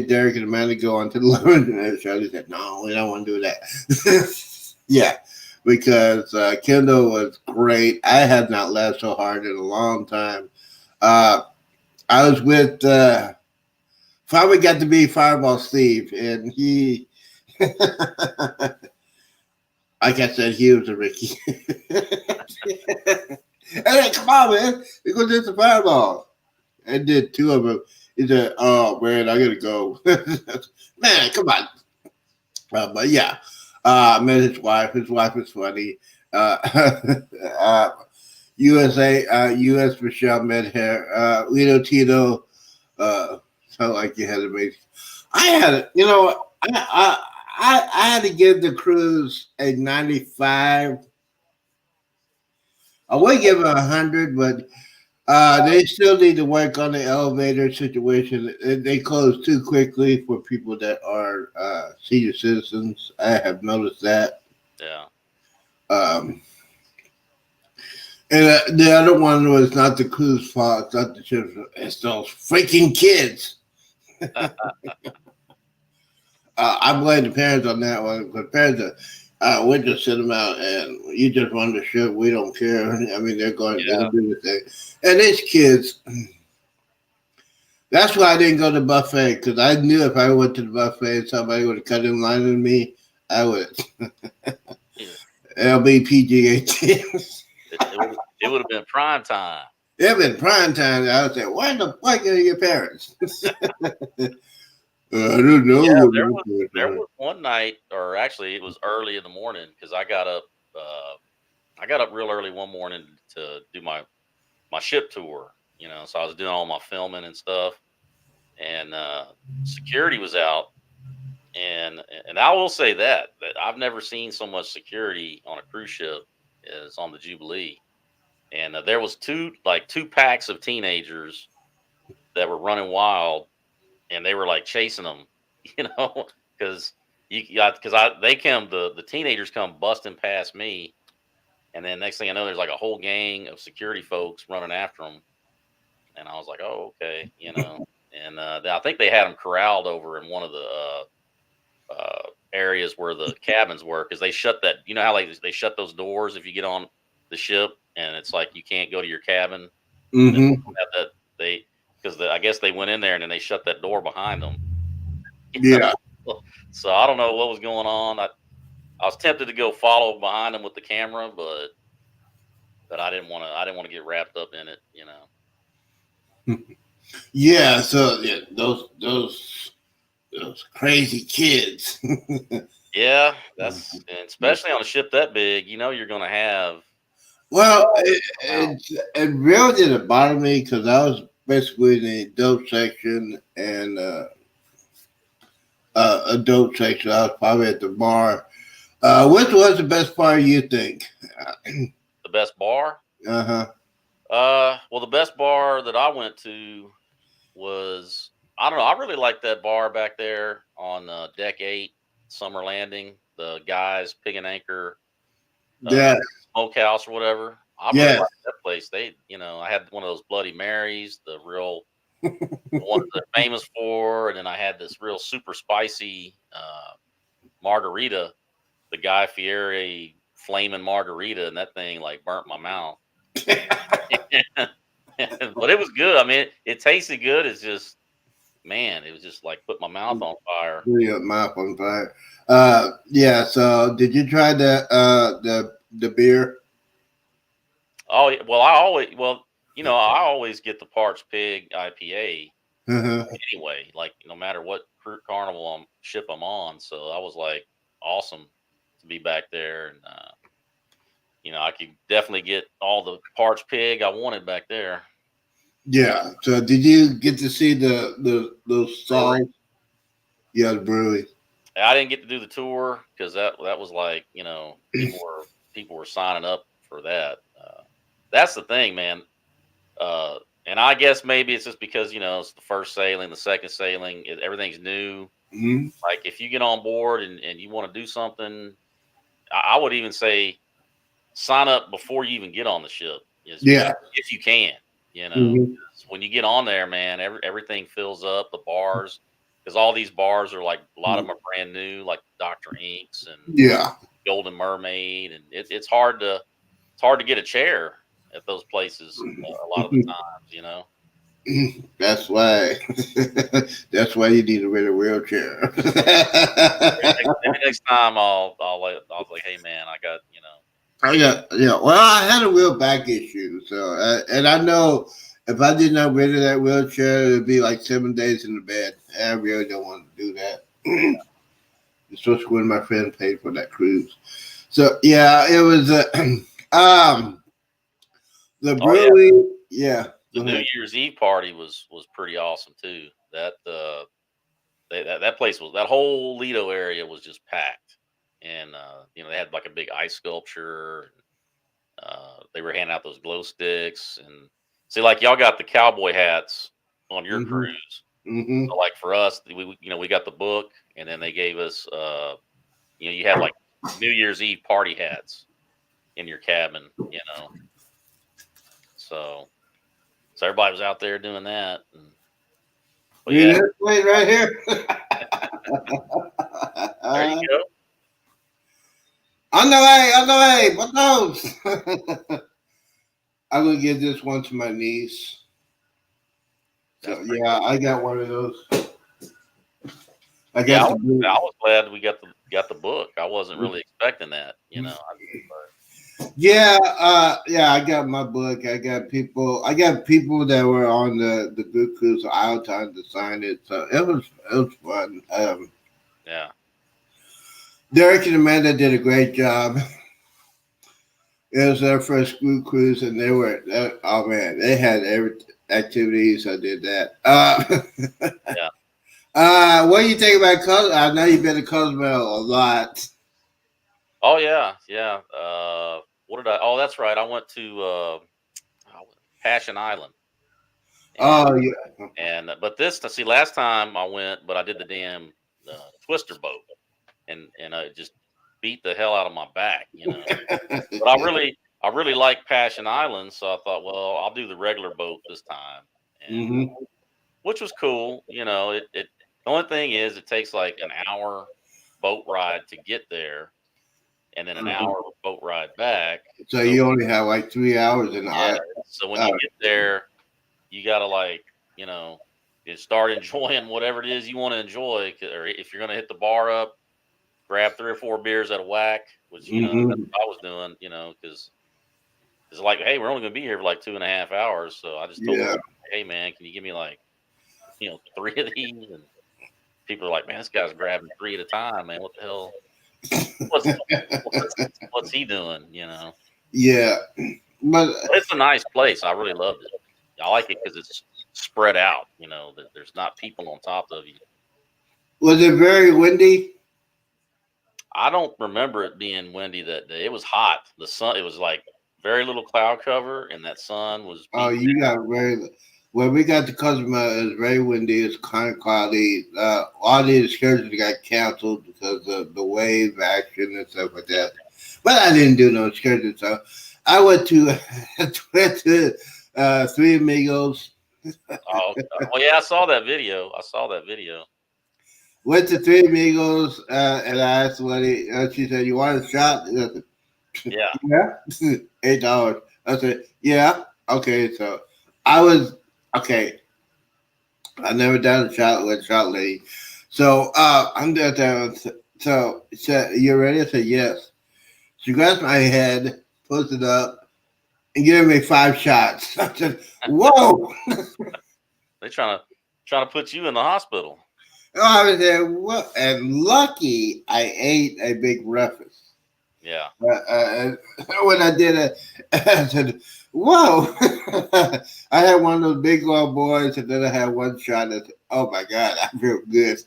Derek and Amanda to go on to the Love and Marriage show. They said, "No, we don't want to do that." Yeah, because Kendall was great. I have not laughed so hard in a long time. Uh, I was with finally got to be Fireball Steve, and he, like I said, he was a Ricky. Hey, come on, man, we go do some Fireball. I did two of them. He said, "Oh man, I gotta go." Man, come on. But yeah, Met his wife. His wife is funny. Uh, uh, USA, U.S. Michelle met her. Lito Tito, felt like you had to make. I had, I had to give the cruise a 95. I would give it 100, but they still need to work on the elevator situation. They close too quickly for people that are senior citizens. I have noticed that. Yeah. Um, and the other one was not the crew's fault. It's not the children. It's those freaking kids. I blame the parents on that one because parents we just send them out and you just run the ship. We don't care. I mean, they're Yeah. going to do the thing. And these kids, that's why I didn't go to the buffet because I knew if I went to the buffet and somebody would have cut in line with me, I would. Yeah. LBPG 18. It would have been prime time. It been prime time. I would say, why the fuck are your parents? I don't know Yeah, what there my was parents there are. was one night, or actually it was early in the morning because I got up real early one morning to do my ship tour. So I was doing all my filming and stuff, and security was out, and I will say that I've never seen so much security on a cruise ship as on the Jubilee, and there was two packs of teenagers that were running wild, and they were like chasing them, you know, because because the teenagers come busting past me, and then next thing I know, there's like a whole gang of security folks running after them, and I was like, oh, okay, and I think they had them corralled over in one of the areas where the cabins were because they shut that. You know how like they shut those doors if you get on the ship, and it's like you can't go to your cabin. They Mm-hmm. have that they because I guess they went in there and then they shut that door behind them. You Yeah. know? So I don't know what was going on. I was tempted to go follow behind them with the camera, but I didn't want to. I didn't want to get wrapped up in it. Yeah. So yeah, those crazy kids. Yeah, and especially on a ship that big. You're going to have Well, come out. it really didn't bother me because I was basically in the adult section and adult section. I was probably at the bar. Which was the best bar you think? The best bar. Uh huh. Well, the best bar that I went to was I don't know. I really like that bar back there on deck 8, Summer Landing. The guys, Pig and Anchor, uh, Yeah. Smokehouse or whatever. I really Yes. like that place. I had one of those Bloody Marys, the ones they're famous for, and then I had this real super spicy margarita, the Guy Fieri flaming margarita, and that thing like burnt my mouth. But it was good. I mean, it tasted good. It's just, man, it was just like put my mouth on fire. Your mouth on fire. Yeah. So, did you try the beer? Oh, well, I always get the Parched Pig IPA Uh-huh. anyway. Like no matter what carnival ship I'm on, so I was like awesome to be back there, and I could definitely get all the Parched Pig I wanted back there. Yeah. So, did you get to see the those Brewery. stalls? Yeah, the brewery. I didn't get to do the tour because that was like people were signing up for that. That's the thing, man. And I guess maybe it's just because it's the first sailing, the second sailing, everything's new. Hmm. Like if you get on board and you want to do something, I would even say sign up before you even get on the ship, is Yeah. if you can. Hmm. 'Cause when you get on there, man, everything fills up. The bars, because all these bars are like a lot of them are brand new, like Dr. Inks and Yeah. Golden Mermaid, and it's hard to get a chair at those places a lot of the times. That's why. That's why you need to rent a wheelchair. Maybe next time I'll like, hey man, I got I got yeah. Well, I had a real back issue, so and I know if I did not rent that wheelchair, it'd be like 7 days in the bed. I really don't want to do that. especially when my friend paid for that cruise. So yeah, it was um the Oh yeah, brewery. Yeah, the go New ahead. Year's Eve party was pretty awesome too. That place was that whole Lido area was just packed, and they had like a big ice sculpture. And, they were handing out those glow sticks, and see, like y'all got the cowboy hats on your Mm-hmm. cruise. So, Mm-hmm. like for us, we got the book, and then they gave us you had like New Year's Eve party hats in your cabin, so everybody was out there doing that. But See yeah, this place right here? there you go. On the way, on the way. What those? I'm gonna give this one to my niece. That's So pretty yeah, cool. I got one of those. I Yeah, got the I blue. was glad we got the book. I wasn't really expecting that. Yeah, yeah, I got my book. I got people that were on the good cruise isle time to sign it. So it was fun. Yeah. Derek and Amanda did a great job. It was their first group cruise, and they were oh man, they had every activities. I did that. Yeah. What do you think about Cozumel? I know you've been to Cozumel a lot. Oh yeah, yeah. What did I? Oh, that's right. I went to Passion Island, and Oh yeah. but this see last time I went, but I did the damn twister boat, and it just beat the hell out of my back. But I really like Passion Island, so I thought, well, I'll do the regular boat this time, and Hmm. which was cool. It the only thing is it takes like an hour boat ride to get there, and then an hour boat ride back. So So you only have like 3 hours in the yeah, island. so when Uh, you get there, you gotta like you know you start enjoying whatever it is you want to enjoy, or if you're gonna hit the bar up, grab 3 or 4 beers at a whack, which that's hmm. what I was doing, because it's like, hey, we're only gonna be here for like 2.5 hours, so I just told the Yeah. woman, hey man, can you give me like 3 of these? And people are like, man, this guy's grabbing 3 at a time, man. What the hell? What's what's what's he doing? Yeah. But But it's a nice place. I really loved it. I like it because it's spread out. That there's not people on top of you. was it very windy? I don't remember it being windy that day. It was hot. The sun. It was like very little cloud cover, and that sun was Oh, beating. you got very. When we got to Cozumel, it was very windy. It's kind of cloudy. All the excursions got canceled because of the wave action and stuff like Yeah. that. But I didn't do no excursions, so I went to went to Three Amigos. Oh, okay. Well, yeah, I saw that video. I saw that video. Went to Three Amigos, and I asked the lady. She said, "You want a shot?" And I said, Yeah. yeah, $8. I said, "Yeah, okay." So I was okay. I never done a shot with a shot lady. So I'm there. So she said, "You ready?" I said, "Yes." She grabs my head, puts it up, and gave me 5 shots. I said, "Whoa!" They trying to put you in the hospital. I was there. What? And lucky I ate a big breakfast. Yeah. When I did it, I said, "Whoa!" I had one of those big old boys, and then I had one shot. And I said, "Oh my God, I feel good.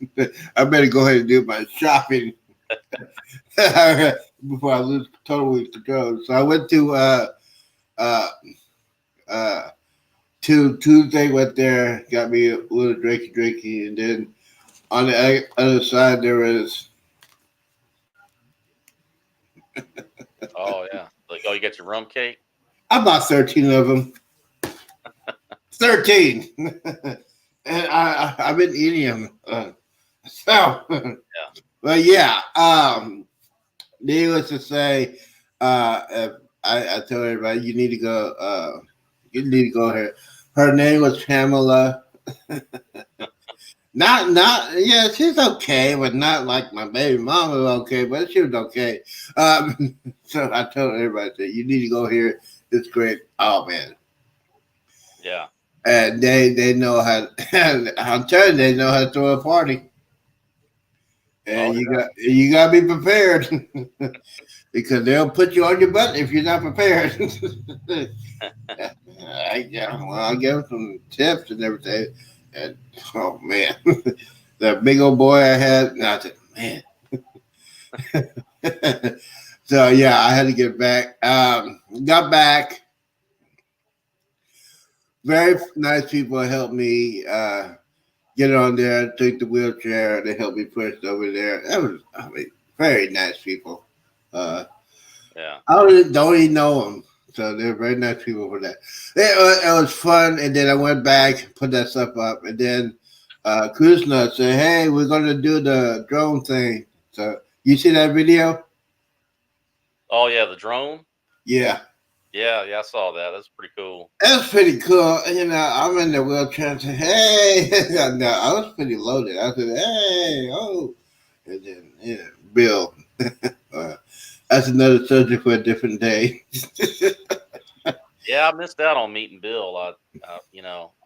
I better go ahead and do my shopping before I lose totally control." So I went uh, uh, to Tuesday. Went there, got me a little drinky, and then on the other side there was Oh yeah. Like, oh, you got your rum cake. about 13 of them. 13. And I've been eating them. So, Yeah. but yeah, needless to say, if I told everybody you need to go. You need to go here. Her name was Pamela. Not yeah, she's okay, but not like my baby mama was okay, but she was okay. So I told everybody that you need to go here. It's great. Oh man, Yeah. and they know how. I'm telling you, they know how to throw a party. and Oh you got to be prepared because they'll put you on your butt if you're not prepared. I gave him some tips and everything, and oh man, that big old boy I had, and I said, man. So yeah, I had to get back. Got back. Very nice people helped me get on there. Took the wheelchair. They helped me push over there. That was, I mean, very nice people. Uh, yeah. don't even know them, so they're very nice people for that. It was fun, and then I went back, put that stuff up, and then Cruise Nut said, "Hey, we're gonna do the drone thing." So you see that video? Oh yeah, the drone. Yeah. Yeah, yeah, I saw that. That's pretty cool. That's pretty cool. I'm in the wheelchair and say, hey. No, I was pretty loaded. I said, hey, oh. And then, Bill. Uh, that's another subject for a different day. Yeah, I missed out on meeting Bill. I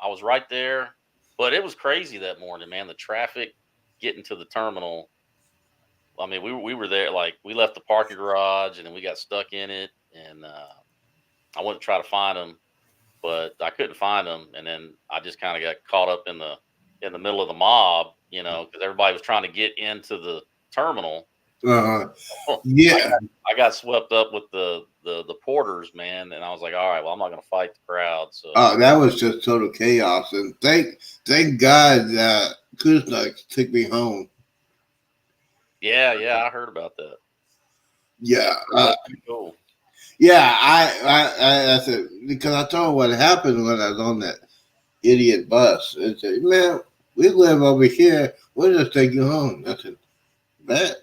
was right there, but it was crazy that morning, man. The traffic getting to the terminal. I mean, we were there like we left the parking garage and then we got stuck in it, and I went to try to find him, but I couldn't find him, and then I just kind of got caught up in the middle of the mob, because everybody was trying to get into the terminal. uh, I yeah. got swept up with the porters, man, and I was like, all right, well, I'm not going to fight the crowd. So Oh, that was just total chaos. And thank God that Kuznak took me home. yeah, yeah, I heard about that. Yeah. That's pretty cool. Yeah. I said, because I told him what happened when I was on that idiot bus. And said, man, we live over here. We'll just take you home. I said, bet.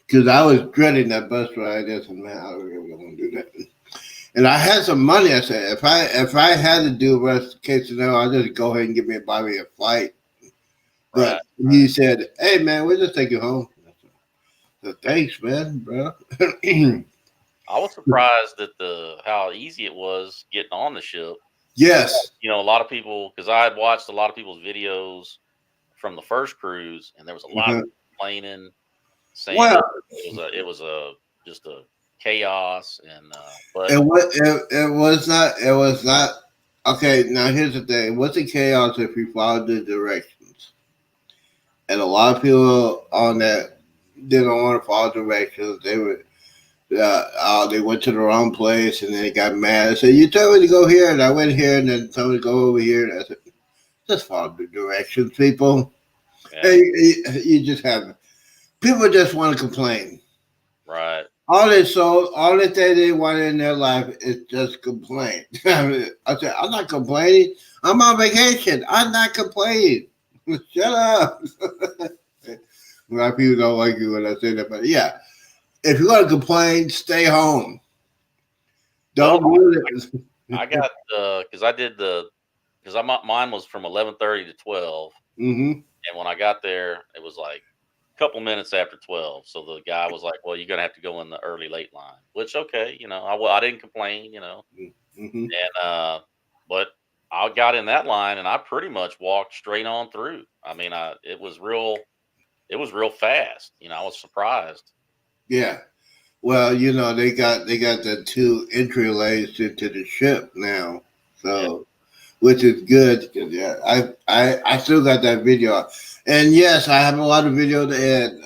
Because I was dreading that bus ride. I said, man, I don't really want to do that. And I had some money. I said, if I had to do worst case scenario, I'll just go ahead and give me buy me a flight. Right, But right. he said, hey, man, we'll just take you home. I said, thanks, man, bro. I was surprised at the how easy it was getting on the ship. Yes. A lot of people, because I had watched a lot of people's videos from the first cruise, and there was a lot of Uh-huh. people complaining, saying Well, it was a just a chaos, and but it was not okay. Now here's the thing: what's the chaos if we followed the directions? And a lot of people on that didn't want to follow directions. They went to the wrong place and then they got mad. I said, "You told me to go here, and I went here, and then told me to go over here." And I said, "Just follow the directions, people." yeah, Hey, you just have people just want to complain. right, All that they want in their life is just complain. I said, I'm not complaining. I'm on vacation. I'm not complaining. Shut up. A lot of people don't like you when I say that, but yeah, if you're gonna complain, stay home. well, Don't do it. I got because I did the because I mine was from 11:30 to 12, Hmm. and when I got there, it was like a couple minutes after 12. So the guy was like, "Well, you're gonna have to go in the early late line," which okay, I didn't complain, Hmm. and but I got in that line and I pretty much walked straight on through. I mean, it was real fast. I was surprised. Yeah. Well, they got the two entry lanes into the ship now, Yeah, so which is good. 'Cause, yeah, I still got that video, and yes, I have a lot of video to add.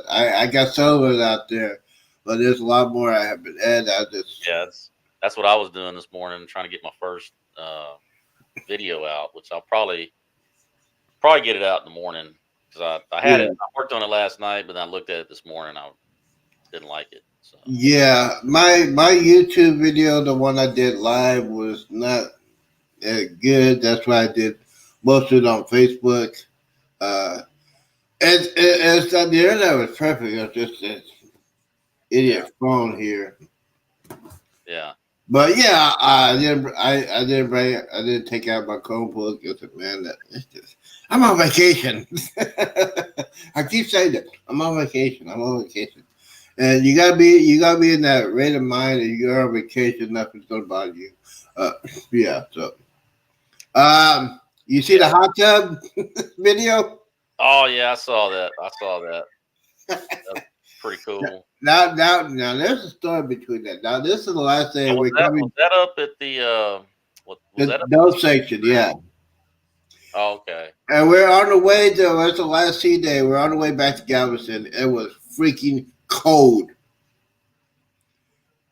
I got some of it out there, but there's a lot more I haven't added. I just yeah, that's what I was doing this morning, trying to get my first video out, which I'll probably get it out in the morning because I had it. yeah I worked on it last night, but then I looked at it this morning. I didn't like it. So yeah my YouTube video, the one I did live, was not good. That's why I did most of it on Facebook. Uh, it's the internet was perfect. It's just this yeah, idiot phone here. yeah. But yeah, I didn't take out my Chromebook. I said, man, it's just, I'm on vacation. I keep saying that I'm on vacation. I'm on vacation, and you gotta be in that rate of mind. That you're on vacation, nothing's gonna bother you. Uh, yeah. So, you see Yeah. the hot tub video? Oh yeah, I saw that. I saw that. That's pretty cool. Now, there's a story between that. Now, this is the last day And we're was coming. that up at the what was The that up at the dope section, thing? yeah. Oh, okay. And we're on the way to. It's the last sea day. We're on the way back to Galveston. It was freaking cold.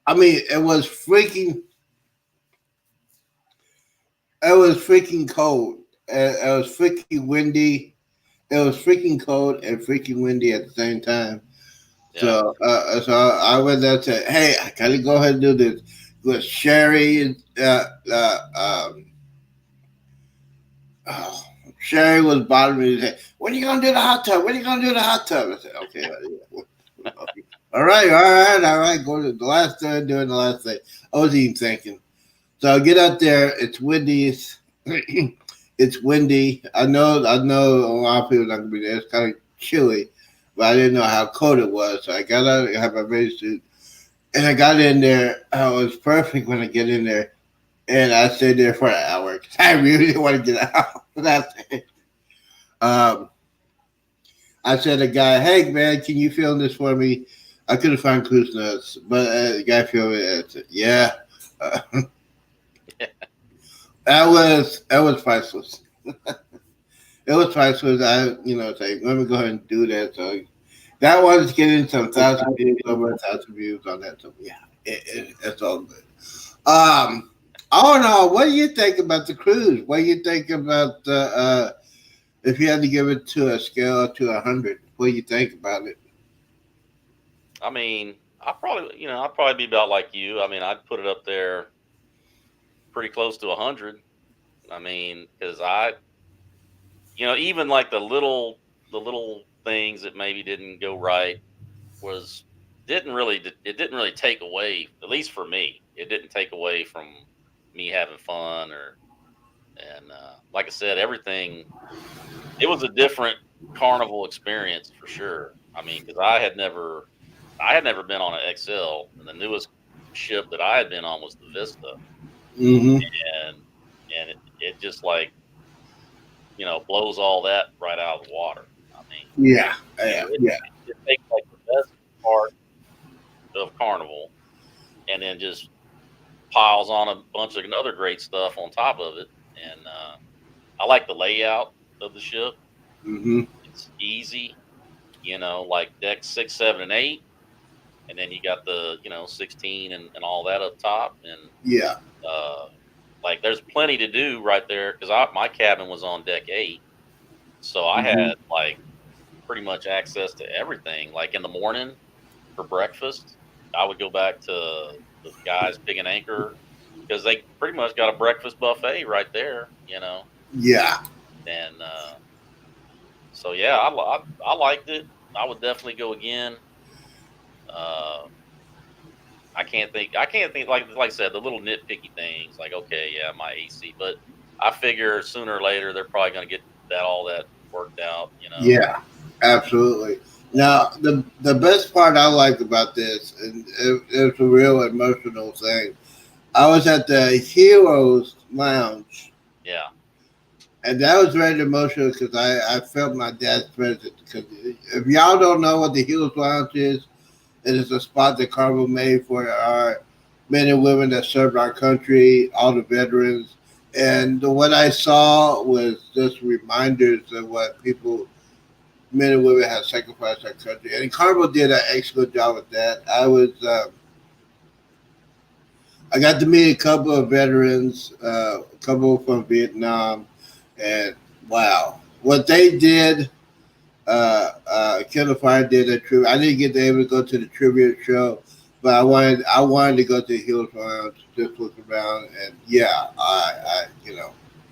I mean, it was freaking. It was freaking cold. It was freaking windy. It was freaking cold and freaking windy at the same time. Yeah. So I went there and said, "Hey, I gotta go ahead and do this." With Sherry, oh, Sherry was bothering me. She said, "When are you gonna do the hot tub? When are you gonna do the hot tub?" I said, "Okay, all right, all right, all right." Go to the last thing, doing the last thing. I was even thinking. So I get out there. It's windy. It's windy. I know a lot of people not gonna be there. It's kind of chilly, but I didn't know how cold it was. So I got out. I had my race suit, and I got in there. It was perfect when I get in there, and I stayed there for an hour 'cause I really didn't want to get out. That's it. Um, I said to the guy, "Hey man, can you film this for me?" I couldn't find cruise notes, but the guy filmed it. I said, "Yeah." Uh, that was priceless. It was priceless. I say, let me go ahead and do that. So that one's getting some thousand views, over 1,000 views on that. So yeah, it's all good. All in all, what do you think about the cruise? What do you think about if you had to give it to a scale to 100? What do you think about it? I mean, I'd probably be about like you. I mean, I'd put it up there pretty close to 100. I mean, because even like the little things that maybe didn't go right was it didn't really take away, at least for me, it didn't take away from me having fun and like I said, everything. It was a different carnival experience for sure. I mean, because I had never been on an XL, and the newest ship that I had been on was the Vista, Mm-hmm. and it just like blows all that right out of the water. I mean, Yeah, you yeah, know, it yeah, it takes like the best part of Carnival, and then just piles on a bunch of other great stuff on top of it. And I like the layout of the ship. mm-hmm. It's easy, like deck 6, 7, and 8, and then you got the 16 and all that up top, and Yeah. uh, like there's plenty to do right there because my cabin was on deck 8, so I had Mm-hmm. like pretty much access to everything. Like in the morning for breakfast, I would go back to the guys Big and Anchor because they pretty much got a breakfast buffet right there. Yeah. And so yeah, I liked it. I would definitely go again. Uh, I can't think like I said, the little nitpicky things like okay, yeah, my AC, but I figure sooner or later they're probably going to get all that worked out. Yeah. Absolutely. And Now, the best part I like about this, and it's a real emotional thing. I was at the Heroes Lounge, yeah, and that was very emotional because I felt my dad's presence. Because if y'all don't know what the Heroes Lounge is, it is a spot that Carnival made for our men and women that served our country, all the veterans. And what I saw was just reminders of what people, men and women, have sacrificed our country. And Carnival did an excellent job with that. I got to meet a couple of veterans, a couple from Vietnam, and wow, what they did. Killer Fire did a tribute. I didn't get to able to go to the tribute show, but I wanted to go to the Hills Lounge, just look around, and yeah,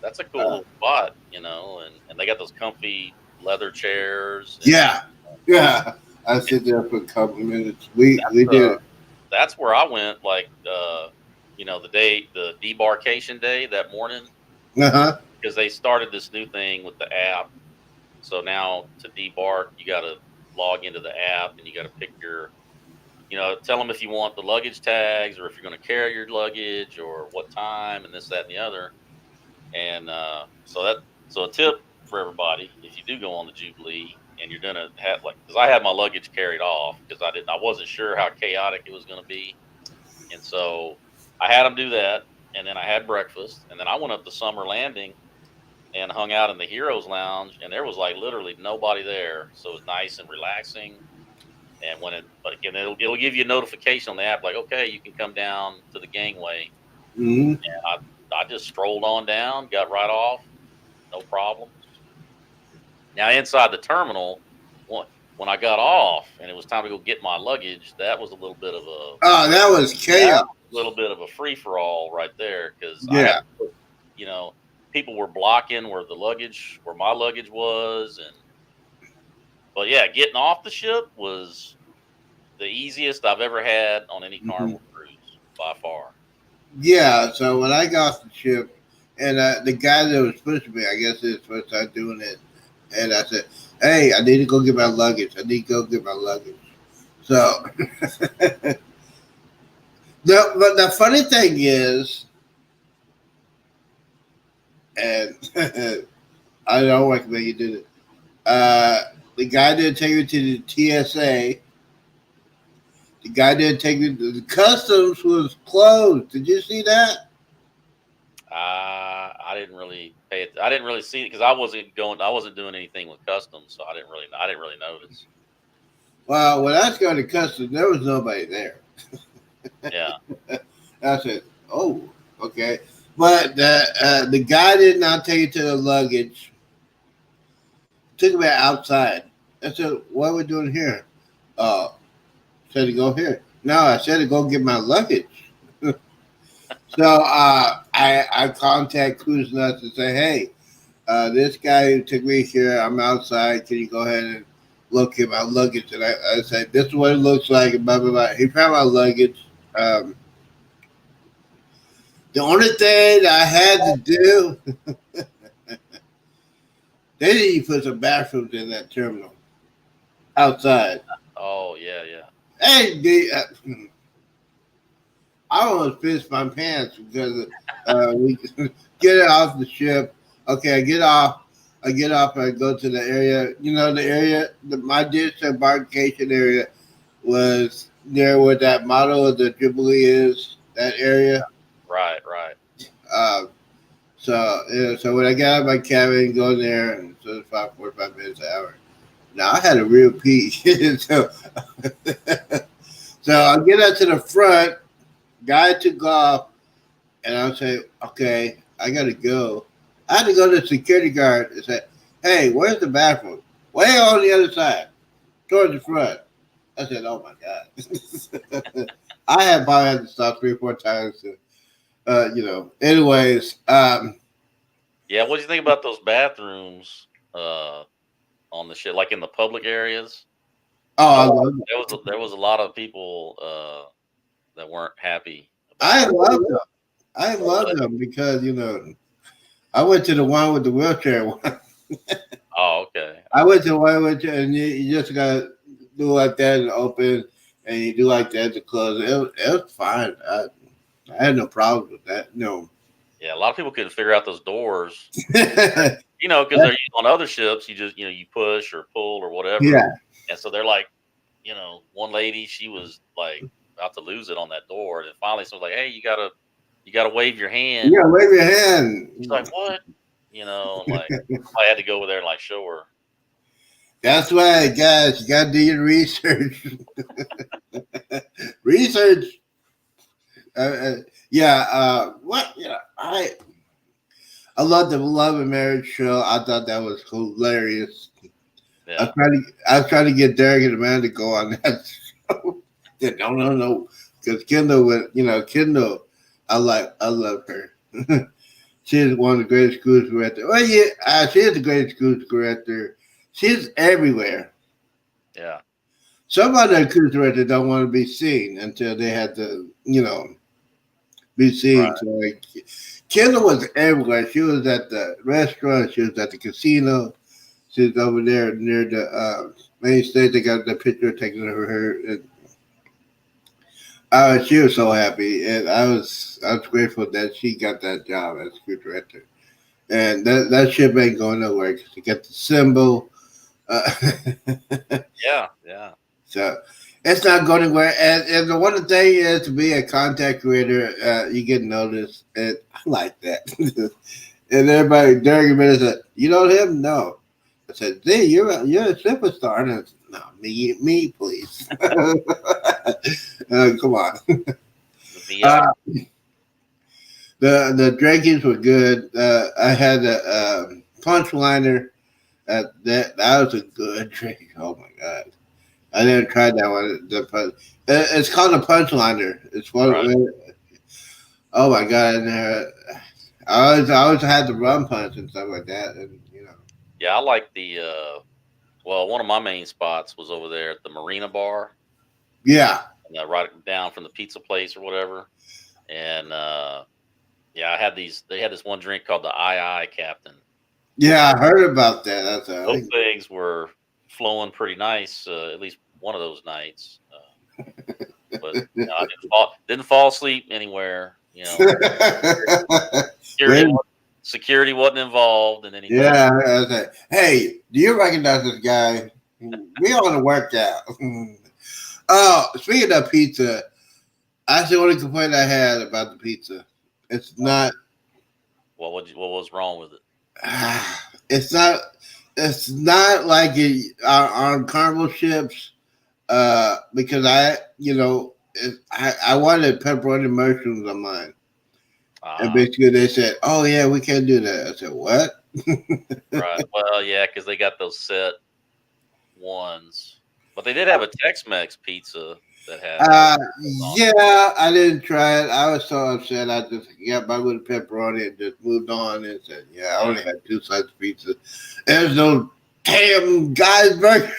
that's a cool uh, little spot. And they got those comfy leather chairs, and yeah, yeah. I sit there for a couple of minutes. We that's did. that's where I went. Like the debarkation day that morning, Uh huh. because they started this new thing with the app. So now to debark, you got to log into the app and you got to pick tell them if you want the luggage tags or if you're going to carry your luggage or what time and this, that, and the other. And so a tip for everybody if you do go on the Jubilee and you're gonna have like because I had my luggage carried off because I wasn't sure how chaotic it was going to be, and so I had them do that, and then I had breakfast, and then I went up to Summer Landing and hung out in the Heroes Lounge, and there was like literally nobody there, so it was nice and relaxing. And when it, but again, it'll give you a notification on the app like, okay, you can come down to the gangway. Hmm. I just strolled on down, got right off, no problems. Now inside the terminal, when when I got off and it was time to go get my luggage, that was a little bit of a Oh, that was chaos. free for all right there because I had Yeah. to put, you know, people were blocking where my luggage was, and but yeah, getting off the ship was the easiest I've ever had on any Hmm. Carnival cruise by far. Yeah. So when I got off the ship, and the guy that was pushing me, I guess it's first time doing it, and I said, "Hey, I need to go get my luggage. I need to go get my luggage." So, but the funny thing is, and I don't recommend you do it. The guy didn't take me to the TSA. The guy didn't take me. The customs was closed. Did you see that? I didn't really pay it. I didn't really see it because I wasn't going. I wasn't doing anything with customs, so I didn't really notice. Well, when I was going to customs, there was nobody there. Yeah. I said, "Oh, okay." But the guy did not take it to the luggage. Took me outside. I said, "What are we doing here?" Uh, said to go here. No, I said to go get my luggage. So I contact Cruise Nuts and say, "Hey, this guy who took me here, I'm outside. Can you go ahead and look at my luggage?" And I said, "This is what it looks like." And blah blah blah. He found my luggage. The only thing I had to do, they didn't even put some bathrooms in that terminal outside. Oh yeah, yeah. Hey, I almost pissed my pants because we get off the ship. Okay, I get off. I get off. I go to the area. You know, the area, my disembarkation area was near where that model of the Jubilee is. That area. Right, right. Uh, so when I got out of my cabin, go there, and so it's 45 minutes an hour. Now I had a real pee. so I get out to the front. Guy took off. And I'll say, okay, I gotta go. I had to go to the security guard and say, hey, where's the bathroom? Way on the other side, towards the front. I said, oh my God. I had probably had to stop 3 or 4 times. Anyways, Yeah. What do you think about those bathrooms uh, on the ship, like in the public areas? oh, I I know love it. there was a lot of people that weren't happy about I that. love them. I Oh, love really? them because, I went to the one with the wheelchair one. Oh, okay. I went to the one with, and you just gotta do like that and open, and you do like that to close. It was fine. I had no problem with that. No. Yeah, a lot of people couldn't figure out those doors. Yeah. Because they're on other ships, you just you push or pull or whatever, and so they're like, one lady, she was like about to lose it on that door, and then finally someone's like, "Hey, you gotta wave your hand." Yeah, wave your She's hand. like, "What?" And like I had to go over there and like show her. That's why, guys, you gotta do your research. Research. Uh, uh, yeah. What? I love the Love and Marriage show. I thought that was hilarious. Yeah, I was trying to get Derek and Amanda to go on that show. No, no, no. Because Kendall went, Kendall, I love her. She's one of the greatest cruise directors. Well, yeah, she is the greatest cruise director. She's everywhere. yeah, Some other cruise directors don't want to be seen until they have to, be seen. right. So, like, Kendall was everywhere. She was at the restaurant. She was at the casino. She was over there near the main stage. They got the picture taken of her. And, she was so happy, and I was grateful that she got that job as cruise director. and that ship ain't going nowhere because you got the symbol. Uh, Yeah, yeah. so it's not going anywhere. And the one thing is to be a content creator, you get noticed, and I like that. And everybody during a minute said, "You know him? No." I said, "Z, you're a superstar." And I said, "No, me, please." Come on. The VIP. Uh, the drinkings were good. I had a punchliner. That was a good drink. Oh my god! I didn't try that one. It's called a punchliner. It's one. Right. Oh my god! And, I always had the rum punch and stuff like that, and you know. Yeah, I like the well, one of my main spots was over there at the Marina Bar, Yeah, and right down from the pizza place or whatever. And yeah, I had these. They had this one drink called the I Captain. Those yeah, I heard about that. That's I those think. things were flowing pretty nice. At least one of those nights. But I didn't fall asleep anywhere. Security Wait, wa- security wasn't involved in anything. yeah, I was like, hey, do you recognize this guy? We on the workout. Oh, speaking of pizza, that's the only complaint I had about the pizza. It's not. What was wrong with it? It's not. It's not like on carnival ships. Because I wanted pepperoni mushrooms on mine, and Ah, basically they said, "Oh yeah, we can't do that." I said, "What?" right. Well, yeah, because they got those set ones, but they did have a Tex-Mex pizza that had Uh, those on it. yeah, I didn't try it. I was so upset. I just got by with the pepperoni and just moved on and said, "Yeah, I Yeah. only had two slices of pizza." There's no damn guy's burger.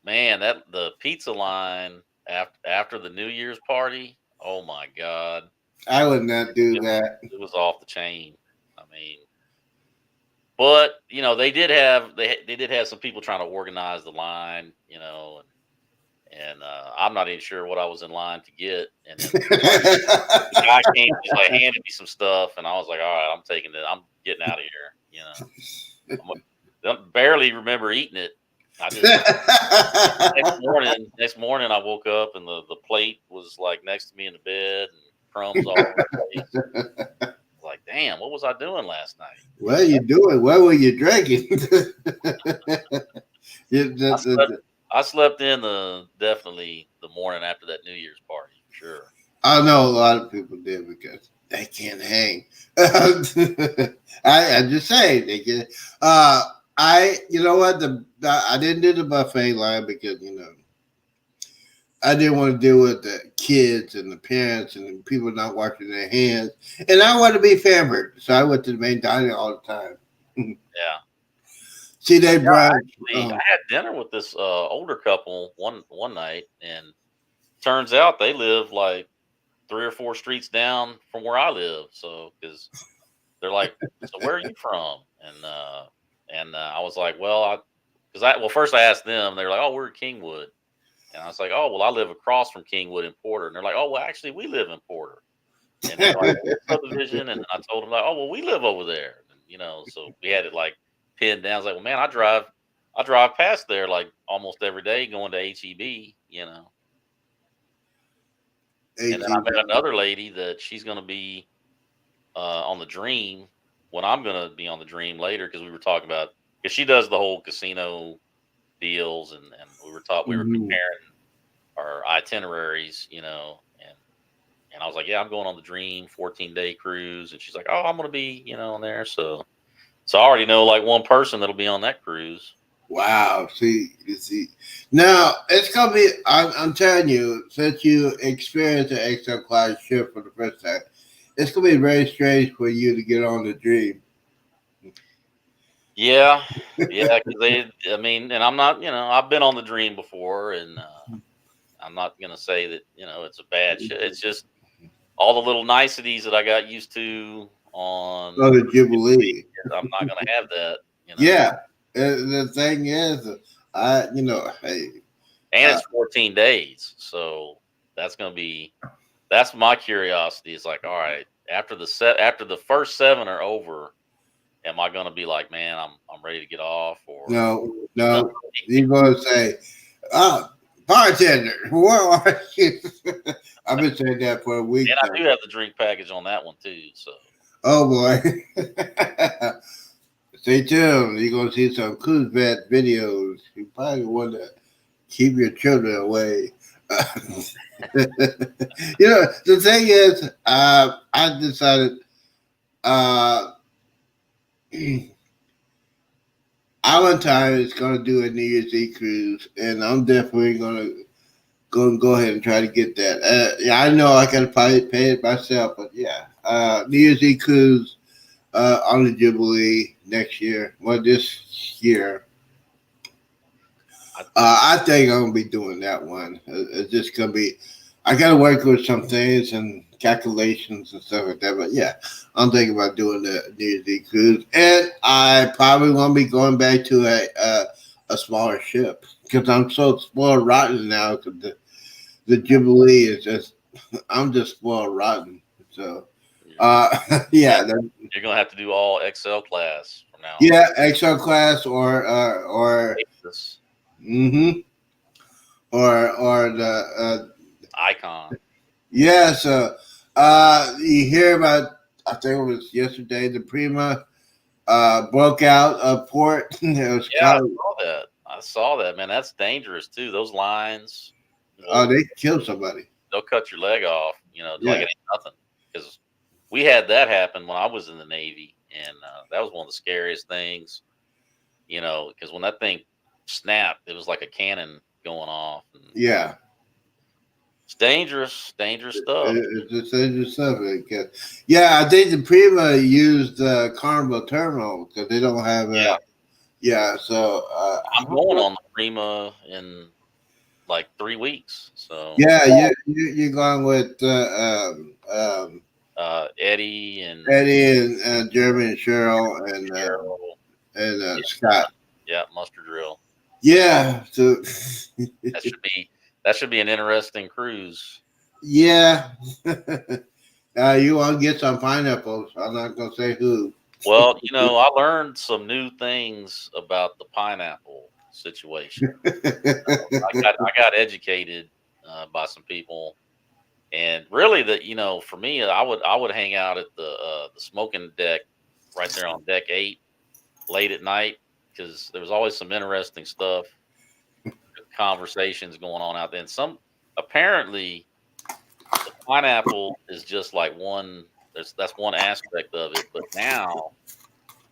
Man, that the pizza line after the New Year's party. Oh my God, I would not do it, that. it was off the chain. I mean, but they did have some people trying to organize the line, and I'm not even sure what I was in line to get. And then the guy came, just like handed me some stuff, and I was like, all right, I'm taking it. I'm getting out of here. I barely remember eating it. I just next morning I woke up and the plate was like next to me in the bed and crumbs all over the place. Like, damn, what was I doing last night? What are you doing? What were you drinking? I slept. I slept in the definitely the morning after that New Year's party for sure. I know a lot of people did because they can't hang. I just say they can. You know what? I didn't do the buffet line because I didn't want to deal with the kids and the parents and the people not washing their hands, and I want to be pampered, so I went to the main dining all the time. Yeah. See, they brought. Actually, I had dinner with this older couple one night, and turns out they live like 3 or 4 streets down from where I live. So because they're like, so where are you from? And I was like, well, first I asked them. They were like, oh, we're in Kingwood, and I was like, oh, well, I live across from Kingwood in Porter, and they're like, oh, well, actually, we live in Porter, and they're like, what subdivision? And I told them like, oh, well, we live over there, and, so we had it like pinned down. I was like, well, man, I drive past there like almost every day going to HEB. And then I 18. met another lady that she's going to be on the Dream when I'm going to be on the Dream later because we were talking about because she does the whole casino deals and we were Mhm. comparing our itineraries, and I was like, yeah, I'm going on the Dream 14-day cruise, and she's like, oh, I'm going to be on there, so I already know like one person that'll be on that cruise. Wow. See, you see. Now it's gonna be. I'm telling you, since you experienced an XL class ship for the first time, it's gonna be very strange for you to get on the Dream. Yeah, yeah, because I mean, and I'm not, I've been on the Dream before, and I'm not gonna say that it's a bad shit. It's just all the little niceties that I got used to Oh, on. the Jubilee. I'm not gonna have that, Yeah. The thing is, hey, and uh, it's 14 days, so that's my curiosity. Is like, all right, after the first 7 are over, am I gonna be like, man, I'm ready to get off, or No, no? no. You're going to say, bartender, where are you? I've been saying that for a week And I now. do have the drink package on that one too. So Oh boy. Stay tuned. You're gonna see some cool vet videos. You probably want to keep your children away. The thing is, I decided Allentown is gonna do a New Year's Eve cruise, and I'm definitely gonna go ahead and try to get that. Yeah, I know I gotta probably pay it myself, but yeah, New Year's Eve cruise on the Jubilee next year. Well, this year. I, I think I'm gonna be doing that one. It's just gonna be. I gotta work with some things and calculations and stuff like that. But yeah, I'm thinking about doing the New Year's Eve cruise, and I probably won't be going back to a smaller ship because I'm so spoiled rotten now. Because the Jubilee is just. I'm just spoiled rotten. So you're, yeah, you're gonna have to do all XL class from now on. yeah, XL class or This mm-hmm, or the icon. yeah, so you hear about I think it was yesterday the Prima broke out of port. It was Yeah, I called, saw that. I saw that, man. That's dangerous too. Those lines will they killed somebody. they'll cut your leg off. You know, like Yeah. it ain't nothing. Because we had that happen when I was in the Navy, and that was one of the scariest things. You know, because when that thing snapped, it was like a cannon going off. And Yeah. it's dangerous, dangerous stuff. It's just dangerous stuff. Yeah, I think the Prima used Carnival Terminal because they don't have Yeah, yeah, so I'm going on the Prima in like 3 weeks. So yeah, you're going with Eddie and Eddie and Jeremy and Cheryl Cheryl, and yeah, Scott. yeah, Mustard Drill. Yeah, so That should be that should be an interesting cruise. yeah. You want to get some pineapples. I'm not going to say who. Well, you know, I learned some new things about the pineapple situation. I got educated by some people, and really, for me, I would hang out at the smoking deck right there on deck 8 late at night because there was always some interesting stuff, conversations going on out there, and some apparently the pineapple is just like one. That's one aspect of it, but now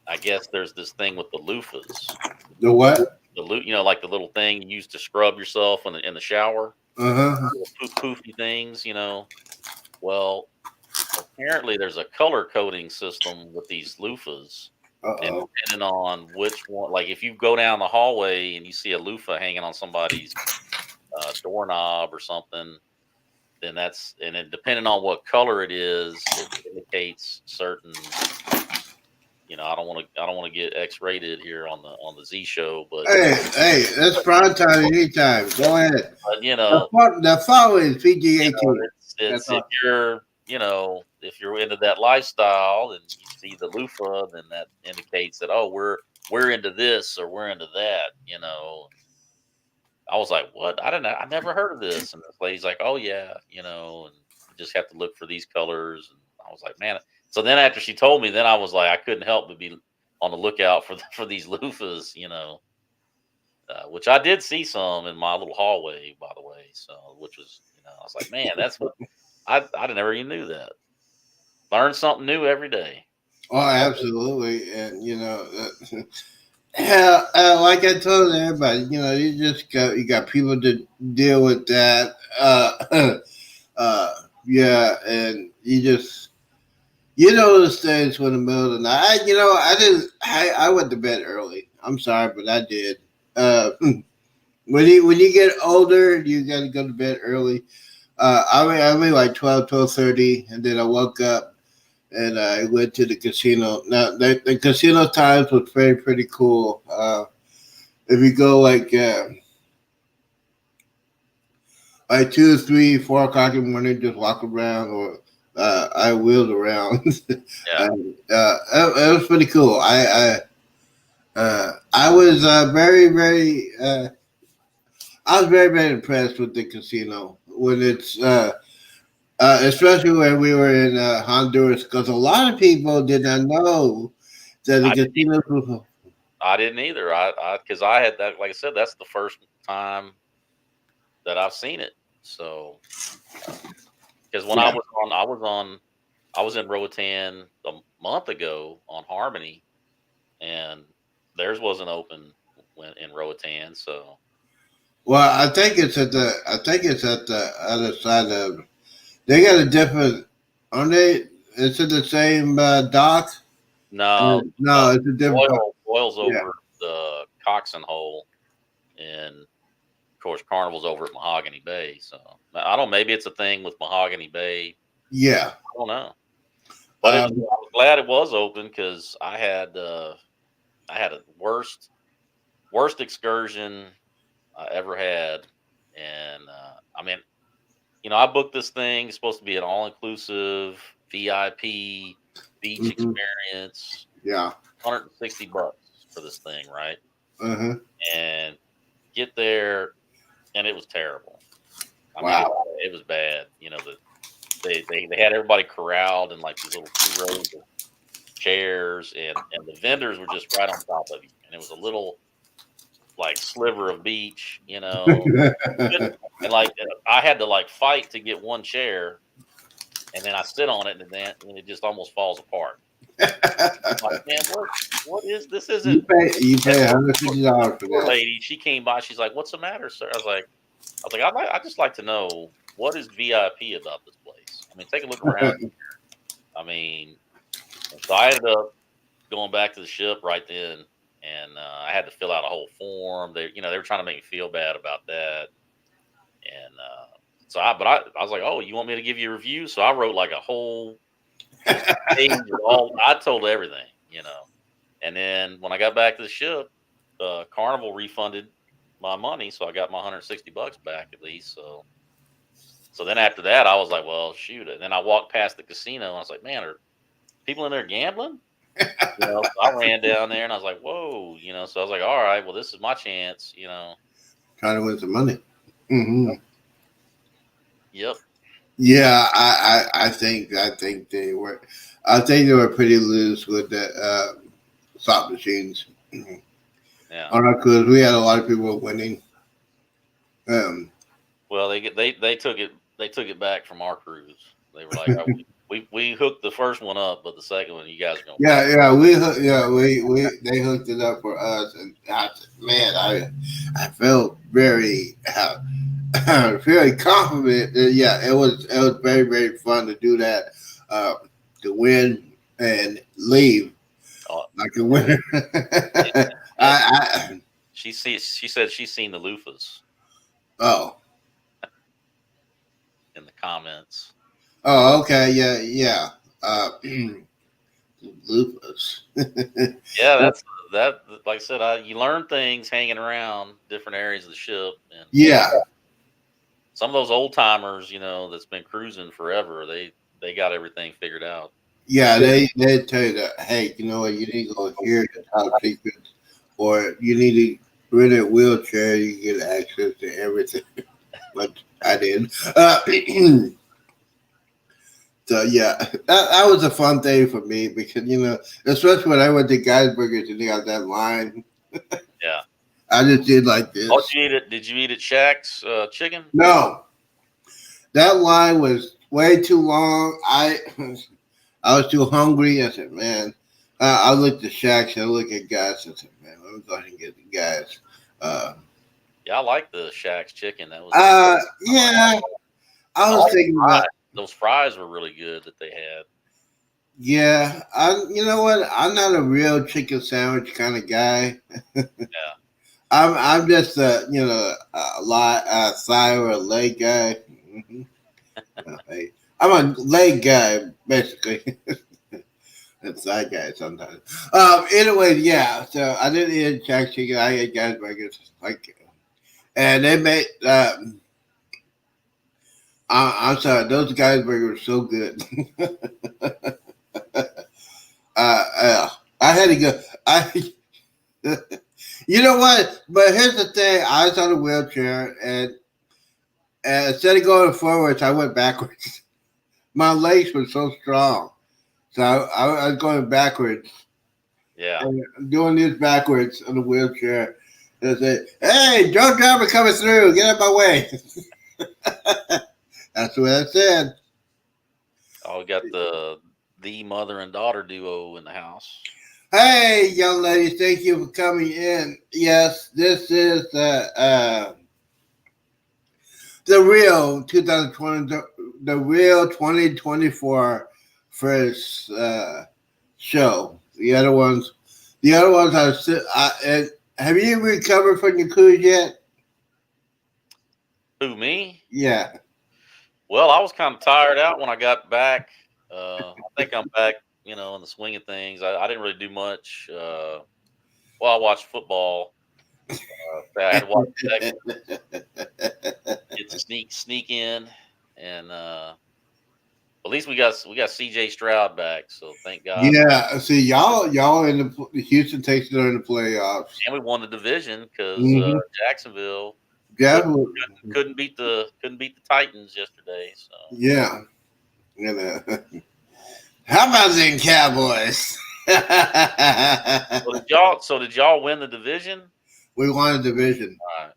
I guess there's this thing with the loofahs. The what? Like the little thing you use to scrub yourself in the shower, Uh huh. little poofy things. Well, apparently there's a color coding system with these loofahs, Uh and oh. depending on which one, like if you go down the hallway and you see a loofah hanging on somebody's doorknob or something, then depending on what color it is, it indicates certain. I don't want to get X-rated here on the Z show, but Hey, that's prime time anytime. Go ahead. but The following is PG 18. That's it's all. if you're into that lifestyle and you see the loofah, then that indicates that, oh, we're into this or we're into that. I was like, what? I never heard of this. And this lady's like, oh yeah, and you just have to look for these colors. And I was like, man. So then after she told me, then I was like, I couldn't help but be on the lookout for these loofahs, which I did see some in my little hallway, by the way. So, which was, I was like, man, that's what I never even knew that. Learn something new every day. Oh, absolutely. And, yeah, like I told everybody, you got people to deal with that. Yeah, and those things when the middle of the night. I didn't. I went to bed early. I'm sorry, but I did. When you get older, you got to go to bed early. I mean like 12:30, and then I woke up and I went to the casino. Now the casino times was pretty cool. If you go like 2, 3, 4 o'clock in the morning, just walk around, I wheeled around. Yeah, It was pretty cool. I was I was very very impressed with the casino when it's especially when we were in Honduras, because a lot of people did not know that the I didn't. casinos were. I didn't either. Because I had that. Like I said, that's the first time that I've seen it. So, because when Yeah. I was in Roatan a month ago on Harmony, and theirs wasn't open when in Roatan. So Well, I think it's at the other side of. They got a different. Aren't they? Is it the same dock? no, no, No, it's a different. Boyle's Yeah. over the Coxon Hole, and of course Carnival's over at Mahogany Bay. So I don't. Maybe it's a thing with Mahogany Bay. Yeah. I don't know. But I Um, was glad it was open because I had a worst excursion I ever had, and I mean, I booked this thing. It's supposed to be an all inclusive VIP beach mhm, experience, yeah. $160 for this thing, right? Uh-huh. And get there, and it was terrible. I mean, Wow. it was bad. They had everybody corralled in like these little two rows of chairs, and the vendors were just right on top of you, and it was a little like sliver of beach, and like I had to like fight to get one chair, and then I sit on it, and it just almost falls apart. Like, man, what is this? Isn't You and pay $150 for poor that. lady? She came by. She's like, "What's the matter, sir?" I just like to know what is VIP about this place. I mean, take a look around. I mean, and so I ended up going back to the ship right then, and I had to fill out a whole form. They were trying to make me feel bad about that, and I was like, "Oh, you want me to give you a review?" So I wrote like a whole page of all. I told everything. And then when I got back to the ship, Carnival refunded my money, so I got my $160 back at least. So then after that, I was like, "Well, shoot!" And then I walked past the casino, and I was like, "Man, are people in there gambling?" So I ran down there, and I was like, "Whoa!" So I was like, "All right, well, this is my chance." Trying to win some money. Hmm. Yep. Yeah, I think they were. I think they were pretty loose with the slot machines. Mhm. Yeah. On our cruise, we had a lot of people winning. Um, Well, they took it back from our cruise. They were like, "Oh, we hooked the first one up, but the second one you guys are gonna pay." they hooked it up for us, and man, I felt very very confident. Yeah, it was very very fun to do that, uh, to win and leave Uh, like a winner. yeah, I she said she's seen the loofahs oh in the comments. okay, yeah. Uh, lupus. Yeah, that's that. Like I said, you learn things hanging around different areas of the ship, and Yeah, some of those old timers, that's been cruising forever. They got everything figured out. yeah. They tell you that, hey, you know what? You need to go here to top secrets, or you need to rent a wheelchair. You get access to everything. Like I did. So yeah, that was a fun thing for me because especially when I went to Geisberger's and they got that line. Yeah. I just did like Oh, this. did you eat at Shaq's chicken? No, that line was way too long. I was too hungry. I said, man, I looked at Shaq. I looked at guys. I said, man, let me go ahead and get the guys. Uh, Yeah, I like the Shaq's chicken. That was I like yeah, I I was like the thinking fries. about. Those fries were really good that they had. Yeah, you know what? I'm not a real chicken sandwich kind of guy. Yeah. I'm just a lot thigh or a leg guy. Hmm. Hey, I'm a leg guy basically. A thigh guy sometimes. Anyway, yeah. So I didn't eat jack chicken. I ate guys burgers. Like, and they made I'm sorry, those guys burgers were so good. I had to go. You know what? But here's the thing: I was on a wheelchair, and instead of going forwards, I went backwards. My legs were so strong, so I was going backwards, Yeah. and doing this backwards on the wheelchair. And I said, "Hey, drunk driver coming through! Get out of my way!" That's what I said. Oh, we got the mother and daughter duo in the house. Hey, young ladies, thank you for coming in. Yes, this is the real 2020, the real 2024 first show. The other ones are still. Have you recovered from your cruise yet? Who, me? Yeah. Well, I was kind of tired out when I got back. I think I'm back, in the swing of things. I didn't really do much. Well, I watched football. I had to watch the Texans get sneak in, and at least we got C.J. Stroud back. So thank God, Yeah. See, y'all in the Houston Texans are in the playoffs. and we won the division because Mm-hmm. Jacksonville couldn't, Definitely. couldn't beat the Titans yesterday. So Yeah. You know. How about them Cowboys? so did y'all win the division? We won a division. All right.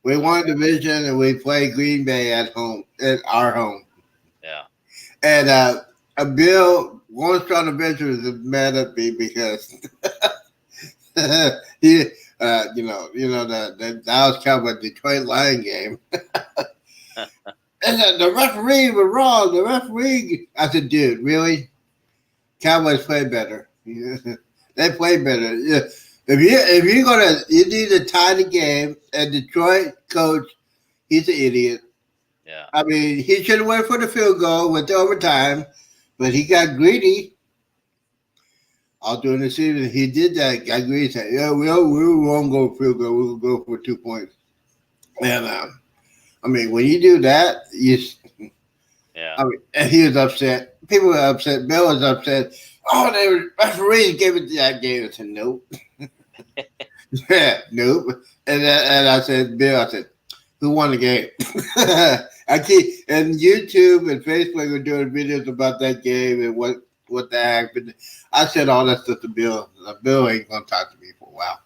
We So won a division, and we played Green Bay at home, at our home. yeah. And Bill, one strong adventure is mad at me because he, the Dallas Cowboys Detroit Lion game. And the referee was wrong. The referee, I said, dude, really? Cowboys play better. They play better. Yeah. You need to tie the game. And Detroit coach, he's an idiot. Yeah. I mean, he should have went for the field goal, went to overtime, but he got greedy. All during the season, he did that. Got greedy. Said, "Yeah, we won't go field goal. We'll go for 2 points." And I mean, when you do that, Yeah. I mean, and he was upset. People were upset. Bill was upset. Oh, they were referees gave it to that game. I said, nope. Yeah, nope. And I said, Bill, I said, who won the game? I keep and YouTube and Facebook were doing videos about that game and what that happened. I said all that stuff to Bill. Bill ain't gonna talk to me for a while.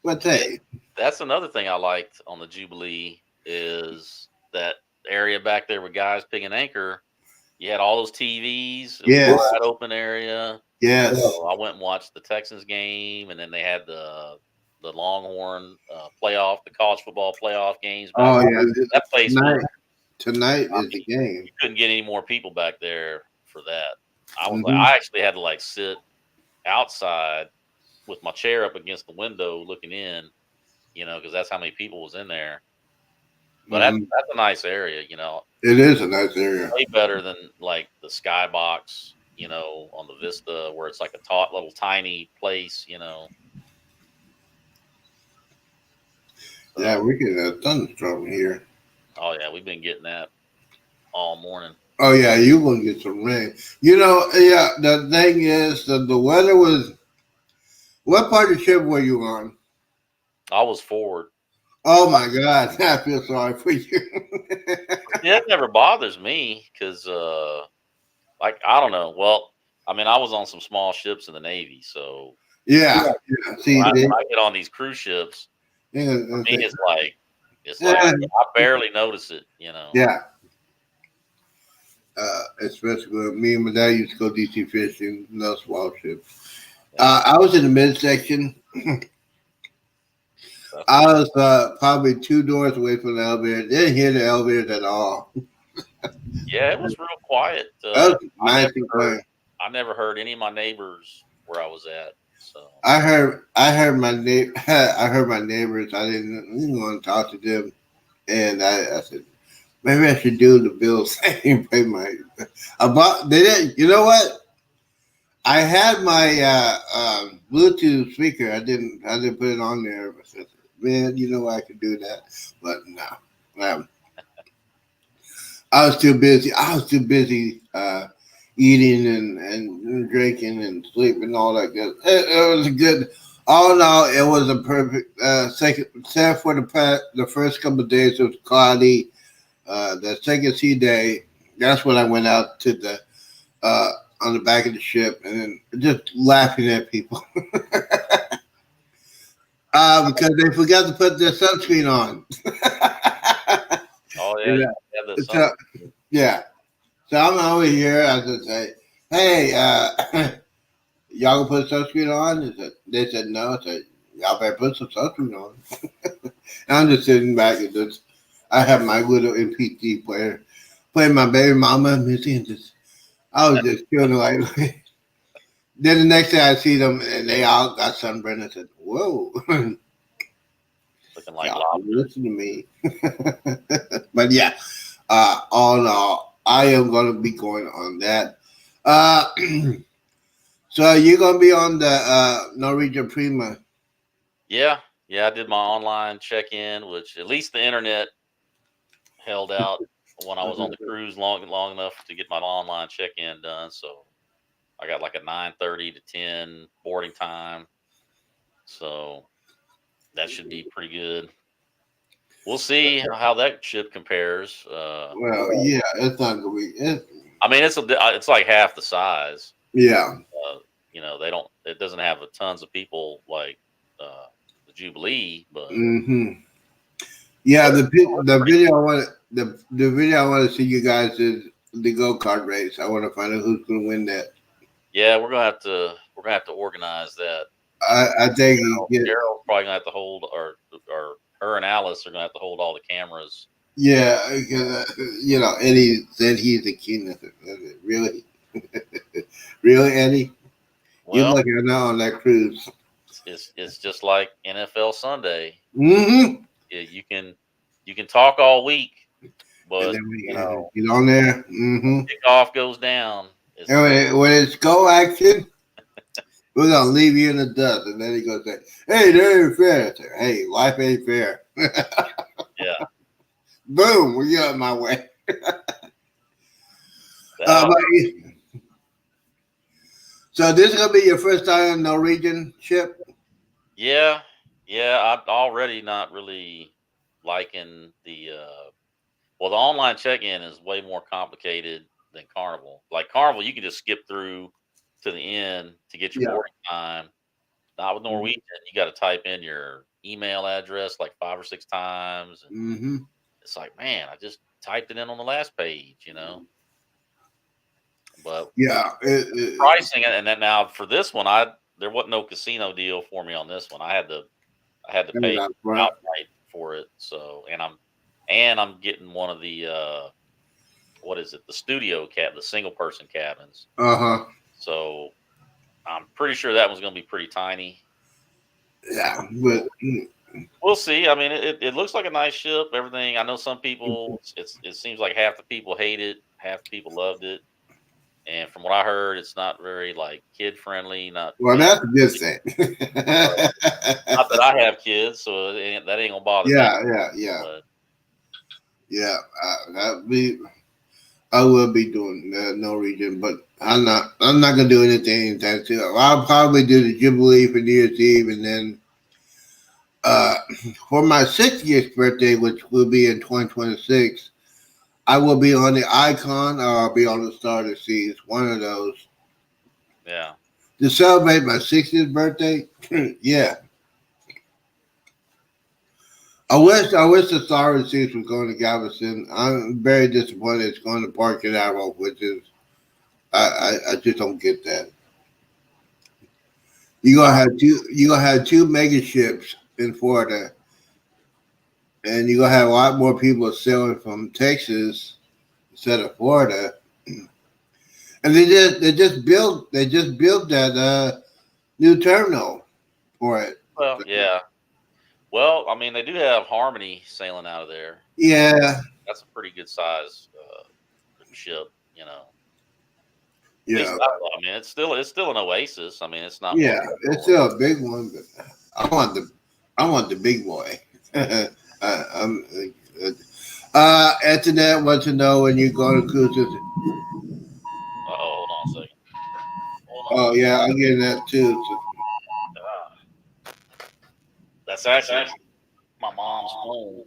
But hey, That's another thing I liked on the Jubilee is that area back there with guys picking anchor. You had all those TVs. It was a yes, wide open area. yes. So I went and watched the Texans game, and then they had the Longhorn playoff, the college football playoff games back. Oh yeah, That place was. tonight I is the mean, game. you couldn't get any more people back there for that. Hmm. I actually had to like sit outside with my chair up against the window looking in, because that's how many people was in there. But Hmm. that's a nice area, It is a nice area. way better than like the skybox, on the Vista where it's like a little tiny place. Yeah, So, we get a thunderstorm here. oh yeah, we've been getting that all morning. Oh yeah, you gonna get some rain. Yeah. The thing is, the weather was. What part of the ship were you on? I was forward. Oh my God, I feel sorry for you. Yeah, it never bothers me because, like, I don't know. Well, I mean, I was on some small ships in the Navy, so Yeah, yeah. See, when I get on these cruise ships, yeah, for me, it's like yeah, I barely notice it. yeah. Especially when me and my dad used to go DC fishing, no small ships. Yeah, I was in the midsection. that's I pretty. was probably two doors away from the elevator. Didn't hear the elevators at all. Yeah, it was real quiet. That was I nice never and heard. quiet. I never heard any of my neighbors where I was at. So I heard I heard my neighbors. I didn't want to talk to them, and I said maybe I should do the Bills thing. Pay my about they didn't. You know what? I had my Bluetooth speaker. I didn't put it on there. I said, man, you know I could do that, but no. Um, I was too busy. I was too busy eating and drinking and sleeping and all that good. It was a good. All in all, it was a perfect second. Except for the first couple of days, it was cloudy. The second sea day, that's when I went out to the uh, on the back of the ship and then just laughing at people because they forgot to put their sunscreen on. Oh yeah, You you know, have the sun. so yeah. So I'm over here. I just say, "Hey, y'all gonna put sunscreen on?" They said no. I said, "Y'all better put some sunscreen on." And I'm just sitting back and just, I have my little MP3 player, playing my baby mama music, and just, I was just feeling like. Then the next day I see them and they all got sunburned. I said, "Whoa, Looking like y'all lobster. listen to me." But yeah, all in all, I am going to be going on that. Uh, so you're going to be on the Norwegian Prima. Yeah, yeah. I did my online check-in, which at least the internet held out when I was on the cruise long enough to get my online check-in done. So I got like a 9:30 to 10 boarding time. So that should be pretty good. We'll see how that ship compares. Well, yeah, it's not going to be. I mean, it's like half the size. Yeah. They don't. It doesn't have a tons of people like uh, the Jubilee, but Hmm. Yeah, the pretty video I want the video I want to see you guys is the go kart race. I want to find out who's going to win that. yeah, we're gonna have to organize that. I think you get. Carol's probably gonna have to hold, or her and Alice are gonna have to hold all the cameras. Yeah, because, Eddie said he's the king of it. Really, really, Eddie, you're Well, looking now on that cruise. it's just like NFL Sunday. Mm-hmm. Yeah, you can talk all week, And but then we you know get on there. Mm-hmm. kickoff goes down. And when it's go action, we're gonna leave you in the dust. And then he goes, say, "Hey, that ain't fair." I say, "Hey, life ain't fair." Yeah, Boom, we got my way. that But, so this is gonna be your first time on Norwegian ship. yeah, yeah. I'm already not really liking the well, the online check-in is way more complicated than Carnival. Like Carnival, you can just skip through to the end to get your Yeah. boarding time. Not with Norwegian, you got to type in your email address like 5 or 6 times, and Mm-hmm. it's like, man, I just typed it in on the last page. But Yeah. pricing, and then now for this one, there wasn't no casino deal for me on this one. I had to Coming pay out front. outright for it. So, and I'm getting one of the what is it? The studio the single person cabins. Uh huh. So I'm pretty sure that one's going to be pretty tiny. Yeah, but We'll see. I mean, it looks like a nice ship. Everything. I know some people. It seems like half the people hate it, half the people loved it. And from what I heard, it's not very like kid friendly. Not well, that's a good thing. not that I have kids, so that ain't gonna bother me. Yeah. But Yeah, that be. I will be doing Norwegian, but I'm not. I'm not gonna do anything anytime soon. I'll probably do the Jubilee for New Year's Eve, and then uh, for my 60th birthday, which will be in 2026, I will be on the Icon or I'll be on the Star of the Seas. One of those yeah, to celebrate my 60th birthday. Yeah, I wish the Star of the Seas was going to Galveston. I'm very disappointed it's going to Park and Arrow, which is I just don't get that. You gonna have two mega ships in Florida, and you're gonna have a lot more people sailing from Texas instead of Florida. And they just built that new terminal for it. well, yeah. Well, I mean, they do have Harmony sailing out of there. Yeah, That's a pretty good size ship. At least yeah, I thought. I mean, it's still an Oasis. I mean, it's not one. yeah. It's still a big one, but I want the big boy. I'm Internet wants to know when you go to cruises. Oh, hold on a second. Hold on. Oh yeah, I'm getting that too. So, Ah, that's actually my mom's phone.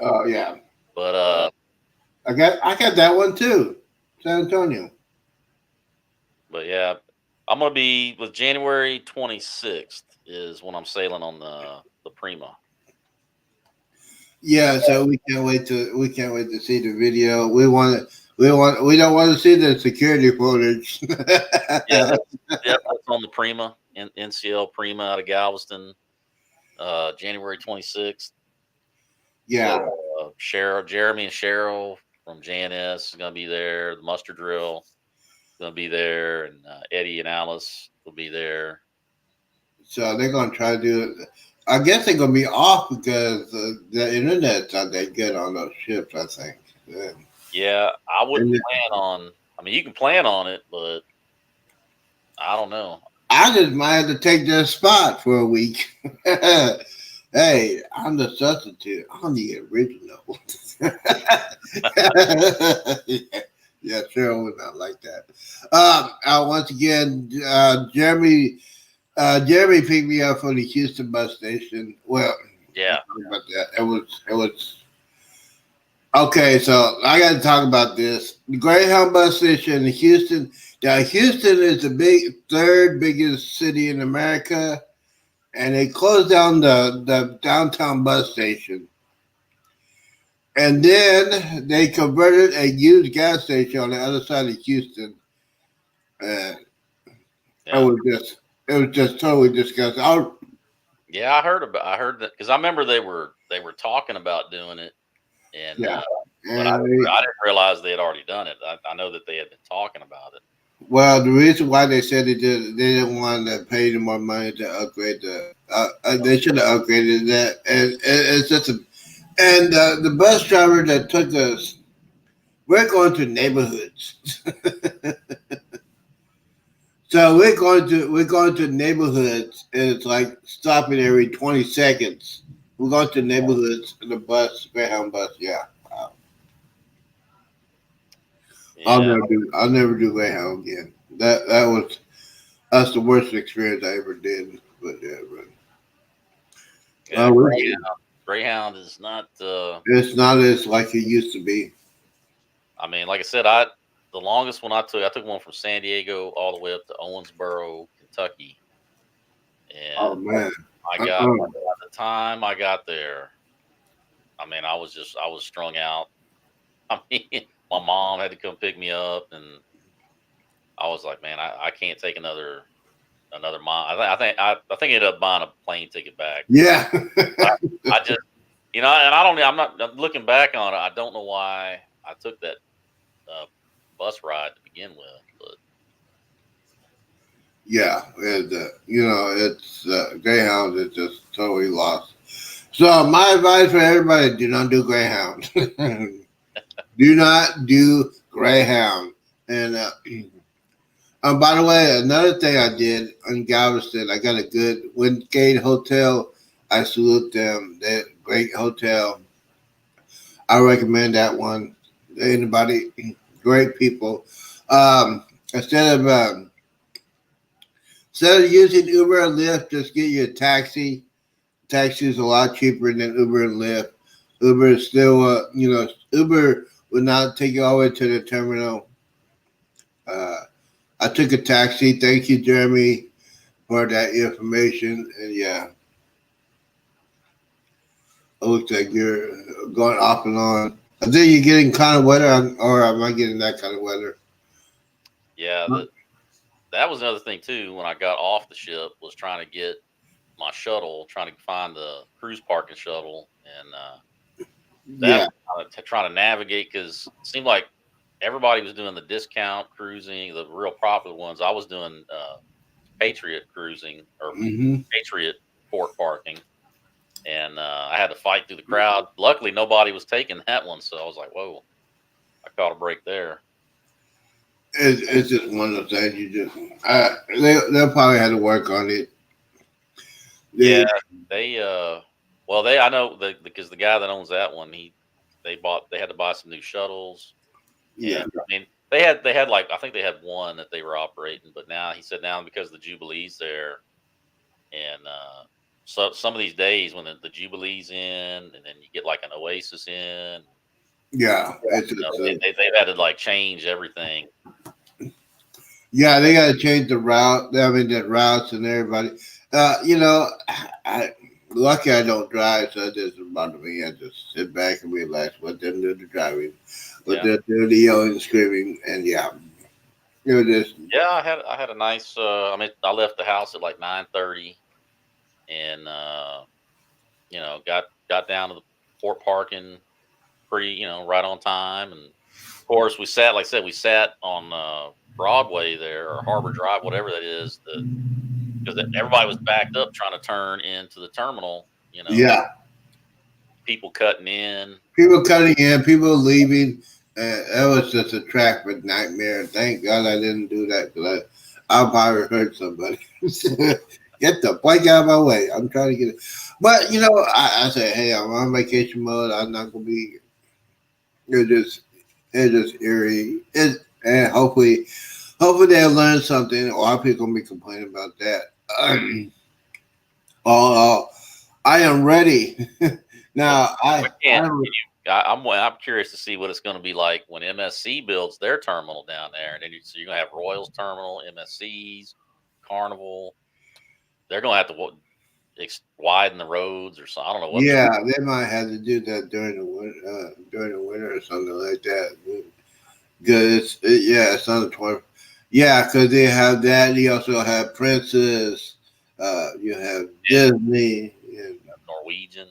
oh yeah, But I got that one too. San Antonio. yeah, I'm gonna be with January 26th is when I'm sailing on the Prima. Yeah, so we can't wait to see the video. We don't want to see the security footage. Yeah, that's on the Prima, NCL Prima out of Galveston, January 26th. Yeah, So Cheryl, Jeremy, and Cheryl from JNS is gonna be there. The Muster Drill is gonna be there, and Eddie and Alice will be there. so they're gonna try to do it. I guess they're gonna be off because the internet's not that good on those ships. I think. Yeah. Yeah, I wouldn't And plan on. I mean, you can plan on it, but I don't know. I just might have to take their spot for a week. Hey, I'm the substitute. I'm the original. yeah, yeah, Cheryl would not like that. Once again, Jeremy picked me up from the Houston bus station. Well, Yeah, about that. It was okay. So I got to talk about this. The Greyhound bus station in Houston. Now, Houston is the third biggest city in America, and they closed down the downtown bus station. And then they converted a used gas station on the other side of Houston. And it yeah, was just it was just totally disgusting. yeah. I heard that because I remember they were talking about doing it, and Yeah, but I and I didn't realize they had already done it. I know that they had been talking about it. well, the reason why they said they didn't want to pay them more money to upgrade they should have upgraded that, and it's just and the bus driver that took us, we're going to neighborhoods. So we're going to neighborhoods, and it's like stopping every 20 seconds. We're going to neighborhoods in the bus, Greyhound bus. Yeah, Yeah, I'll never do Greyhound again. That's the worst experience I ever did. But yeah, yeah. we- Greyhound is not. it's not as like it used to be. I mean, like I said, the longest one I took one from San Diego all the way up to Owensboro, Kentucky, Oh and man, I I, got by the time I got there, I mean, I was strung out. I mean, my mom had to come pick me up, and I was like, man, I can't take another mile. I think I ended up buying a plane ticket back. yeah, I, I just and I don't. I'm looking back on it. I don't know why I took that uh, bus ride to begin with, but yeah. And it's Greyhound is just totally lost. So my advice for everybody: do not do Greyhound. Do not do Greyhound. And by the way, another thing I did in Galveston, I got a good Wingate Hotel. I salute them. They're a great hotel. I recommend that one. Anybody, great people. Um, instead of um, instead of using Uber and Lyft, just get you a taxi. Taxi is a lot cheaper than Uber and Lyft. Uber is still, Uber would not take you all the way to the terminal. Uh, I took a taxi. Thank you, Jeremy, for that information. And yeah, it looks like you're going off and on. I think you're getting kind of weather, or am I getting that kind of weather? yeah, that was another thing too. When I got off the ship, was trying to get my shuttle, trying to find the cruise parking shuttle, and that Yeah. was trying to navigate because it seemed like everybody was doing the discount cruising, the real popular ones. I was doing Patriot cruising or Hmm. Patriot port parking, and I had to fight through the crowd. Luckily, nobody was taking that one, so I was like, "Whoa!" I caught a break there. It's just one of those things you just, they'll probably have to work on it. Yeah, They, they well, they I know because the guy that owns that one, they had to buy some new shuttles, Yeah. and I mean they had like I think they had one that they were operating, but now he said now because the Jubilee's there, and so some of these days when the Jubilee's in, and then you get like an Oasis in, Yeah. they've had to like change everything. Yeah, they got to change the route. I mean, the routes and everybody. I lucky I don't drive, so it doesn't bother me. I just sit back and relax. Let them do the driving, let Yeah, them do the yelling and screaming, and yeah, just yeah. I had a nice. I mean, I left the house at like 9:30, and got down to the port parking pretty right on time, and of course we sat like I said we sat on Broadway there or Harbor Drive, whatever that is, because everybody was backed up trying to turn into the terminal. yeah. People cutting in. People cutting in, people leaving. That was just a traffic nightmare. Thank God I didn't do that because I'll probably hurt somebody. Get the bike out of my way. I'm trying to get it. But, I said, hey, I'm on vacation mode. I'm not going to be. It's just eerie. And hopefully they'll learn something. A lot of people going to be complaining about that. Uh, I am ready. Well, Now, I can't. I'm curious to see what it's going to be like when MSC builds their terminal down there, and then so you're going to have Royals Terminal, MSC's, Carnival. They're going to have to widen the roads or something. I don't know what they're. yeah, they might have to do that during the winter or something like that. Because yeah, it's on the 20. Yeah, because they have that. You also have Princess. You have Disney Norwegian.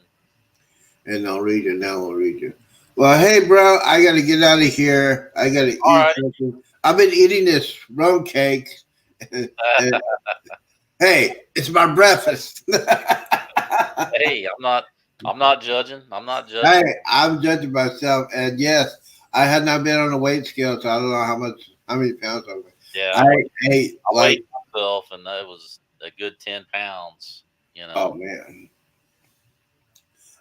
and Norwegian. Now Norwegian. Well, hey, bro, I got to get out of here. I got to All eat right. something. I've been eating this rum cake. and, hey, it's my breakfast. Hey, I'm not judging. I'm not Hey, judging. I'm judging myself, and yes, I had not been on a weight scale, so I don't know how many pounds I weigh. Yeah, I ate I like, weighed myself, and that was a good 10 pounds. oh man,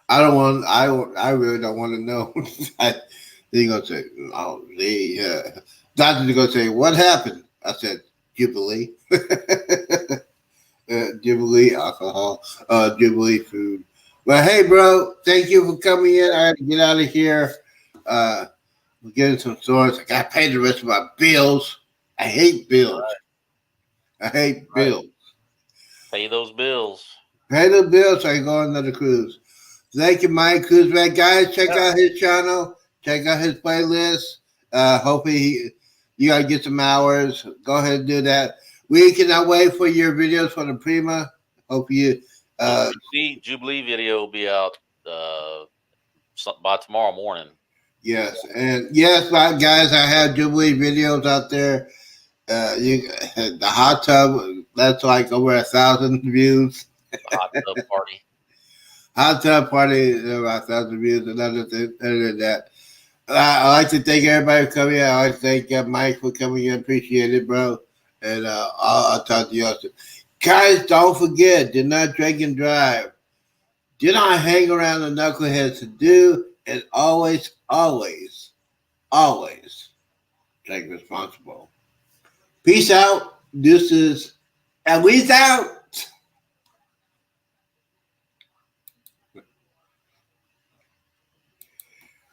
I don't want. I really don't want to know. I, they're gonna say, oh, doctor's gonna say, what happened? I said, Jubilee, Jubilee alcohol, Jubilee food. But hey, bro, thank you for coming in. I had to get out of here. Uh, We're getting some stores. I got to pay the rest of my bills. I hate bills. I hate Right. bills. Pay those bills. Pay the bills so I can go on another cruise. Thank you, Mike Kuzma. Guys, check Yeah. out his channel. Check out his playlist. Hopefully, you got to get some hours. Go ahead and do that. We cannot wait for your videos for the Prima. Hope you. The Jubilee video will be out by tomorrow morning. Yes, and yes, guys, I have Jubilee videos out there. The hot tub, that's like over 1,000 views. The hot tub party. Hot tub party, about 1,000 views. Another thing, other than that, I like to thank everybody for coming in. I like to thank Mike for coming in. Appreciate it, bro. And I'll talk to you all soon. Guys, don't forget, do not drink and drive. Do not hang around the knuckleheads. To do and always, always, always drink responsible. Peace out, deuces, and we's out.